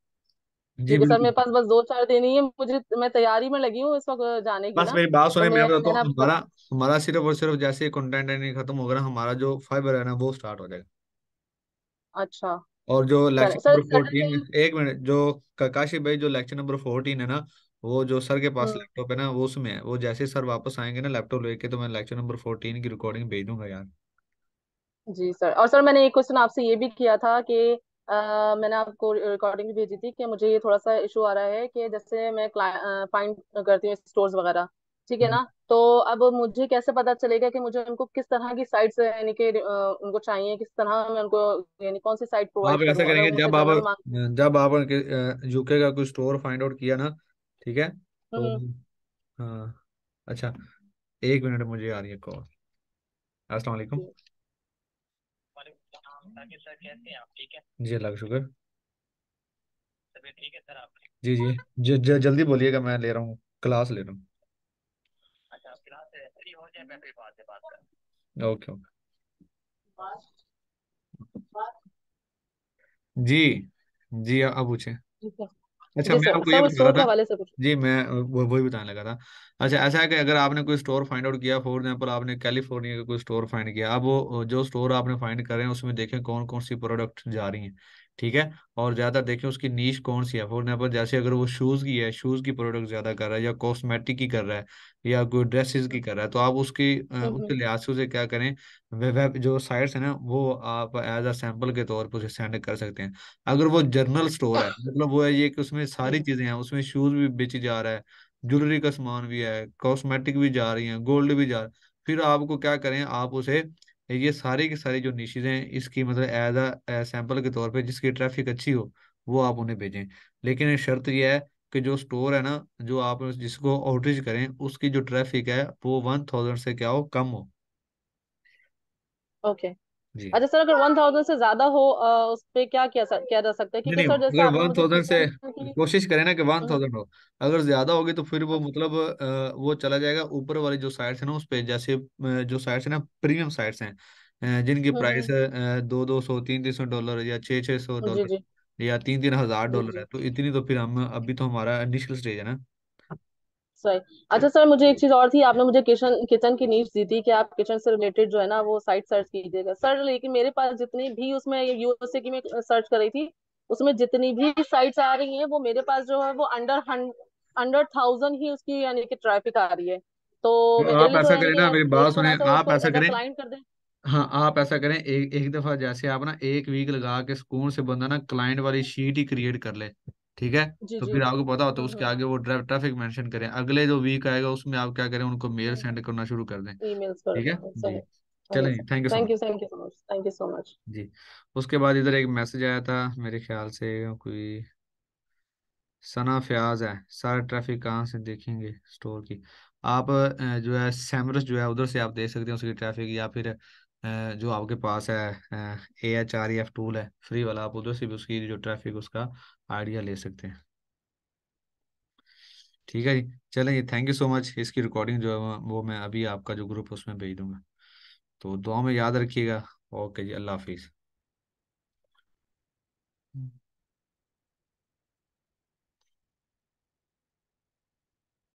जी क्योंकि सर मेरे बिल्कुल। पास बस 2-4 दिन ही है, मुझे मैं तैयारी में लगी हूँ इस वक्त जाने की बस ना। मेरी बात तो सुने, मैं बताता मैंने हूँ, अब। हमारा हमारा सिर्फ और सिर्फ जैसे कंटेंट नहीं खत्म होगा ना, हमारा जो फाइबर है ना वो स्टार्ट हो जाएगा। अच्छा। और जो lecture sir sir number fourteen, Saturday. एक मिनट, जो काशी भाई जो लेक्चर नंबर 14 है ना, वो जो सर के पास हम्म। लैपटॉप है ना वो उसमें है, वो जैसे ही सर वापस आएंगे ना लैपटॉप लेके, तो मैं लेक्चर नंबर 14 की रिकॉर्डिंग भेज दूंगा यार। जी सर। और सर मैंने एक क्वेश्चन आपसे ये भी किया था कि मैंने आपको रिकॉर्डिंग भी भेजी थी कि मुझे ये थोड़ा सा इशू आ रहा है कि जैसे मैं फाइंड करती हूँ स्टोर्स वगैरह, ठीक है हम्म। ना? तो अब मुझे कैसे पता चलेगा कि मुझे उनको किस तरह की साइट्स यानी कि उनको चाहिए, किस तरह मैं उनको यानी कौन सी साइट आप प्रोवाइड ऐसा करूँ अगर करेंगे, वो मुझसे जनरल मांग। जब आप यूके का कोई स्टोर फाइंड आउट किया ना, ठीक है, तो हम्म। हाँ, अच्छा, 1 मिनट, मुझे आ रही है कॉल। अस्सलाम वालेकुम। जी अल्लाह का शुक्र। जी जी, जल्दी बोलिएगा, मैं ले रहा हूँ, क्लास ले रहा हूँ। Okay okay. जी जी, अब पूछे। जी सर। अच्छा, जी मैं सर, आपको सर ये वो बता रहा स्टोर के था। हवाले से कुछ। जी मैं वही बताने लगा था। अच्छा, ऐसा है कि अगर आपने कोई स्टोर फाइंड आउट किया, फॉर एग्जाम्पल आपने कैलिफोर्निया का कोई स्टोर फाइंड किया, अब वो जो स्टोर आपने फाइंड कर रहे हैं उसमें देखें कौन कौन सी प्रोडक्ट जा रही हैं, ठीक है, और ज़्यादा देखें उसकी नीश कौन सी है। फॉर एग्जाम्पल जैसे अगर वो शूज़ की है, शूज़ की प्रोडक्ट ज़्यादा कर रहा है, या कॉस्मेटिक की कर रहा है, या कोई ड्रेसेस की कर रहा है, तो आप उसके हम्म। लिहाज से उसे क्या करें, वेब जो साइट्स है ना वो आप एज अ सैंपल के तौर पर उसे सेंड कर सकते हैं। अगर वो जर्नल स्टोर है, मतलब वो है ये कि उसमें सारी चीजें हैं, उसमें शूज भी बेची जा रहा है, ज्वेलरी का सामान भी है, कॉस्मेटिक भी जा रही है, गोल्ड भी जा रहा है, फिर आपको क्या करें, आप उसे ये सारी की सारी जो निशीज हैं इसकी मतलब एज अ सैंपल के तौर पे जिसकी ट्रैफिक अच्छी हो वो आप उन्हें भेजें। लेकिन शर्त यह है कि जो स्टोर है ना, जो आप जिसको आउटरीच करें, उसकी जो ट्रैफिक है वो 1000 से क्या हो, कम हो। ओके। जी। अच्छा सर, अगर 1000 से ज्यादा हो उस पे क्या किया जा सकता है? नहीं क्योंकि नहीं, सर जैसे अगर आपने वन मुझे थाउजेंड से किचन की। कोशिश करें ना कि वन हम्म, थाउजेंड हो। अगर ज्यादा होगी तो फिर वो मतलब वो चला जाएगा ऊपर वाली जो साइट्स है ना उस पे, जैसे जो साइट्स है ना प्रीमियम साइट्स हैं, जिनकी प्राइस हम्म, है 200 300 300 डॉलर या 600 जी डॉलर जी या 3 3 हज़ार जी डॉलर है, जी। तो इतनी तो फिर हम अभी तो हमारा इनिशियल स्टेज है ना। सही। अच्छा सर, मुझे एक चीज और थी, आपने मुझे किचन किचन की नीड्स दी थी कि आप किचन से रिलेटेड जो है ना वो साइट सर्च कीजिएगा सर, लेकिन मेरे पास जितनी भी उसमें यूएसए की मैं सर्च कर रही थी, उसमें जितनी भी साइट्स आ रही हैं वो मेरे पास जो है वो अंडर 1000 ही उसकी यानी कि ट्रैफिक आ रही है। तो तो मेरे आप लिए तो ऐसा यानी करें कि ना, मैं मेरी बात देख तो सुने, रहा था आप उसको ऐसा ज्यादा करें। क्लाइंट कर दे। हाँ, आप ऐसा करें, एक एक दफा जैसे आप ना एक वीक लगा के सुकून से बंदा ना क्लाइंट वाली शीट ही क्रिएट कर ले, ठीक है। जी तो जी। फिर आपको पता होता है उसके हम्म। आगे वो ट्रैफिक मेंशन करें, अगले जो वीक आएगा उसमें आप क्या करें, उनको मेल हम्म। सेंड करना शुरू कर दें। ईमेल्स कर ठीक है देंगे, सही। जी। सही चलें, sir. Thank you so much. Thank you so much, thank you so much. जी। उसके बाद इधर एक मैसेज आया था मेरे ख्याल से, कोई सना फयाज है, सारा ट्रैफिक कहाँ से देखेंगे स्टोर की। आप जो है सैमरस जो है उधर से आप देख सकते हैं उसकी ट्रैफिक, या फिर जो आपके पास है AHREF टूल है फ्री वाला, आप उधर से भी उसकी जो ट्रैफिक उसका आइडिया ले सकते हैं। ठीक है जी। चलें जी, थैंक यू सो मच। इसकी रिकॉर्डिंग जो है वो मैं अभी आपका जो ग्रुप है उसमें भेज दूंगा। तो दुआ में याद रखिएगा। ओके जी, अल्लाह हाफिज़।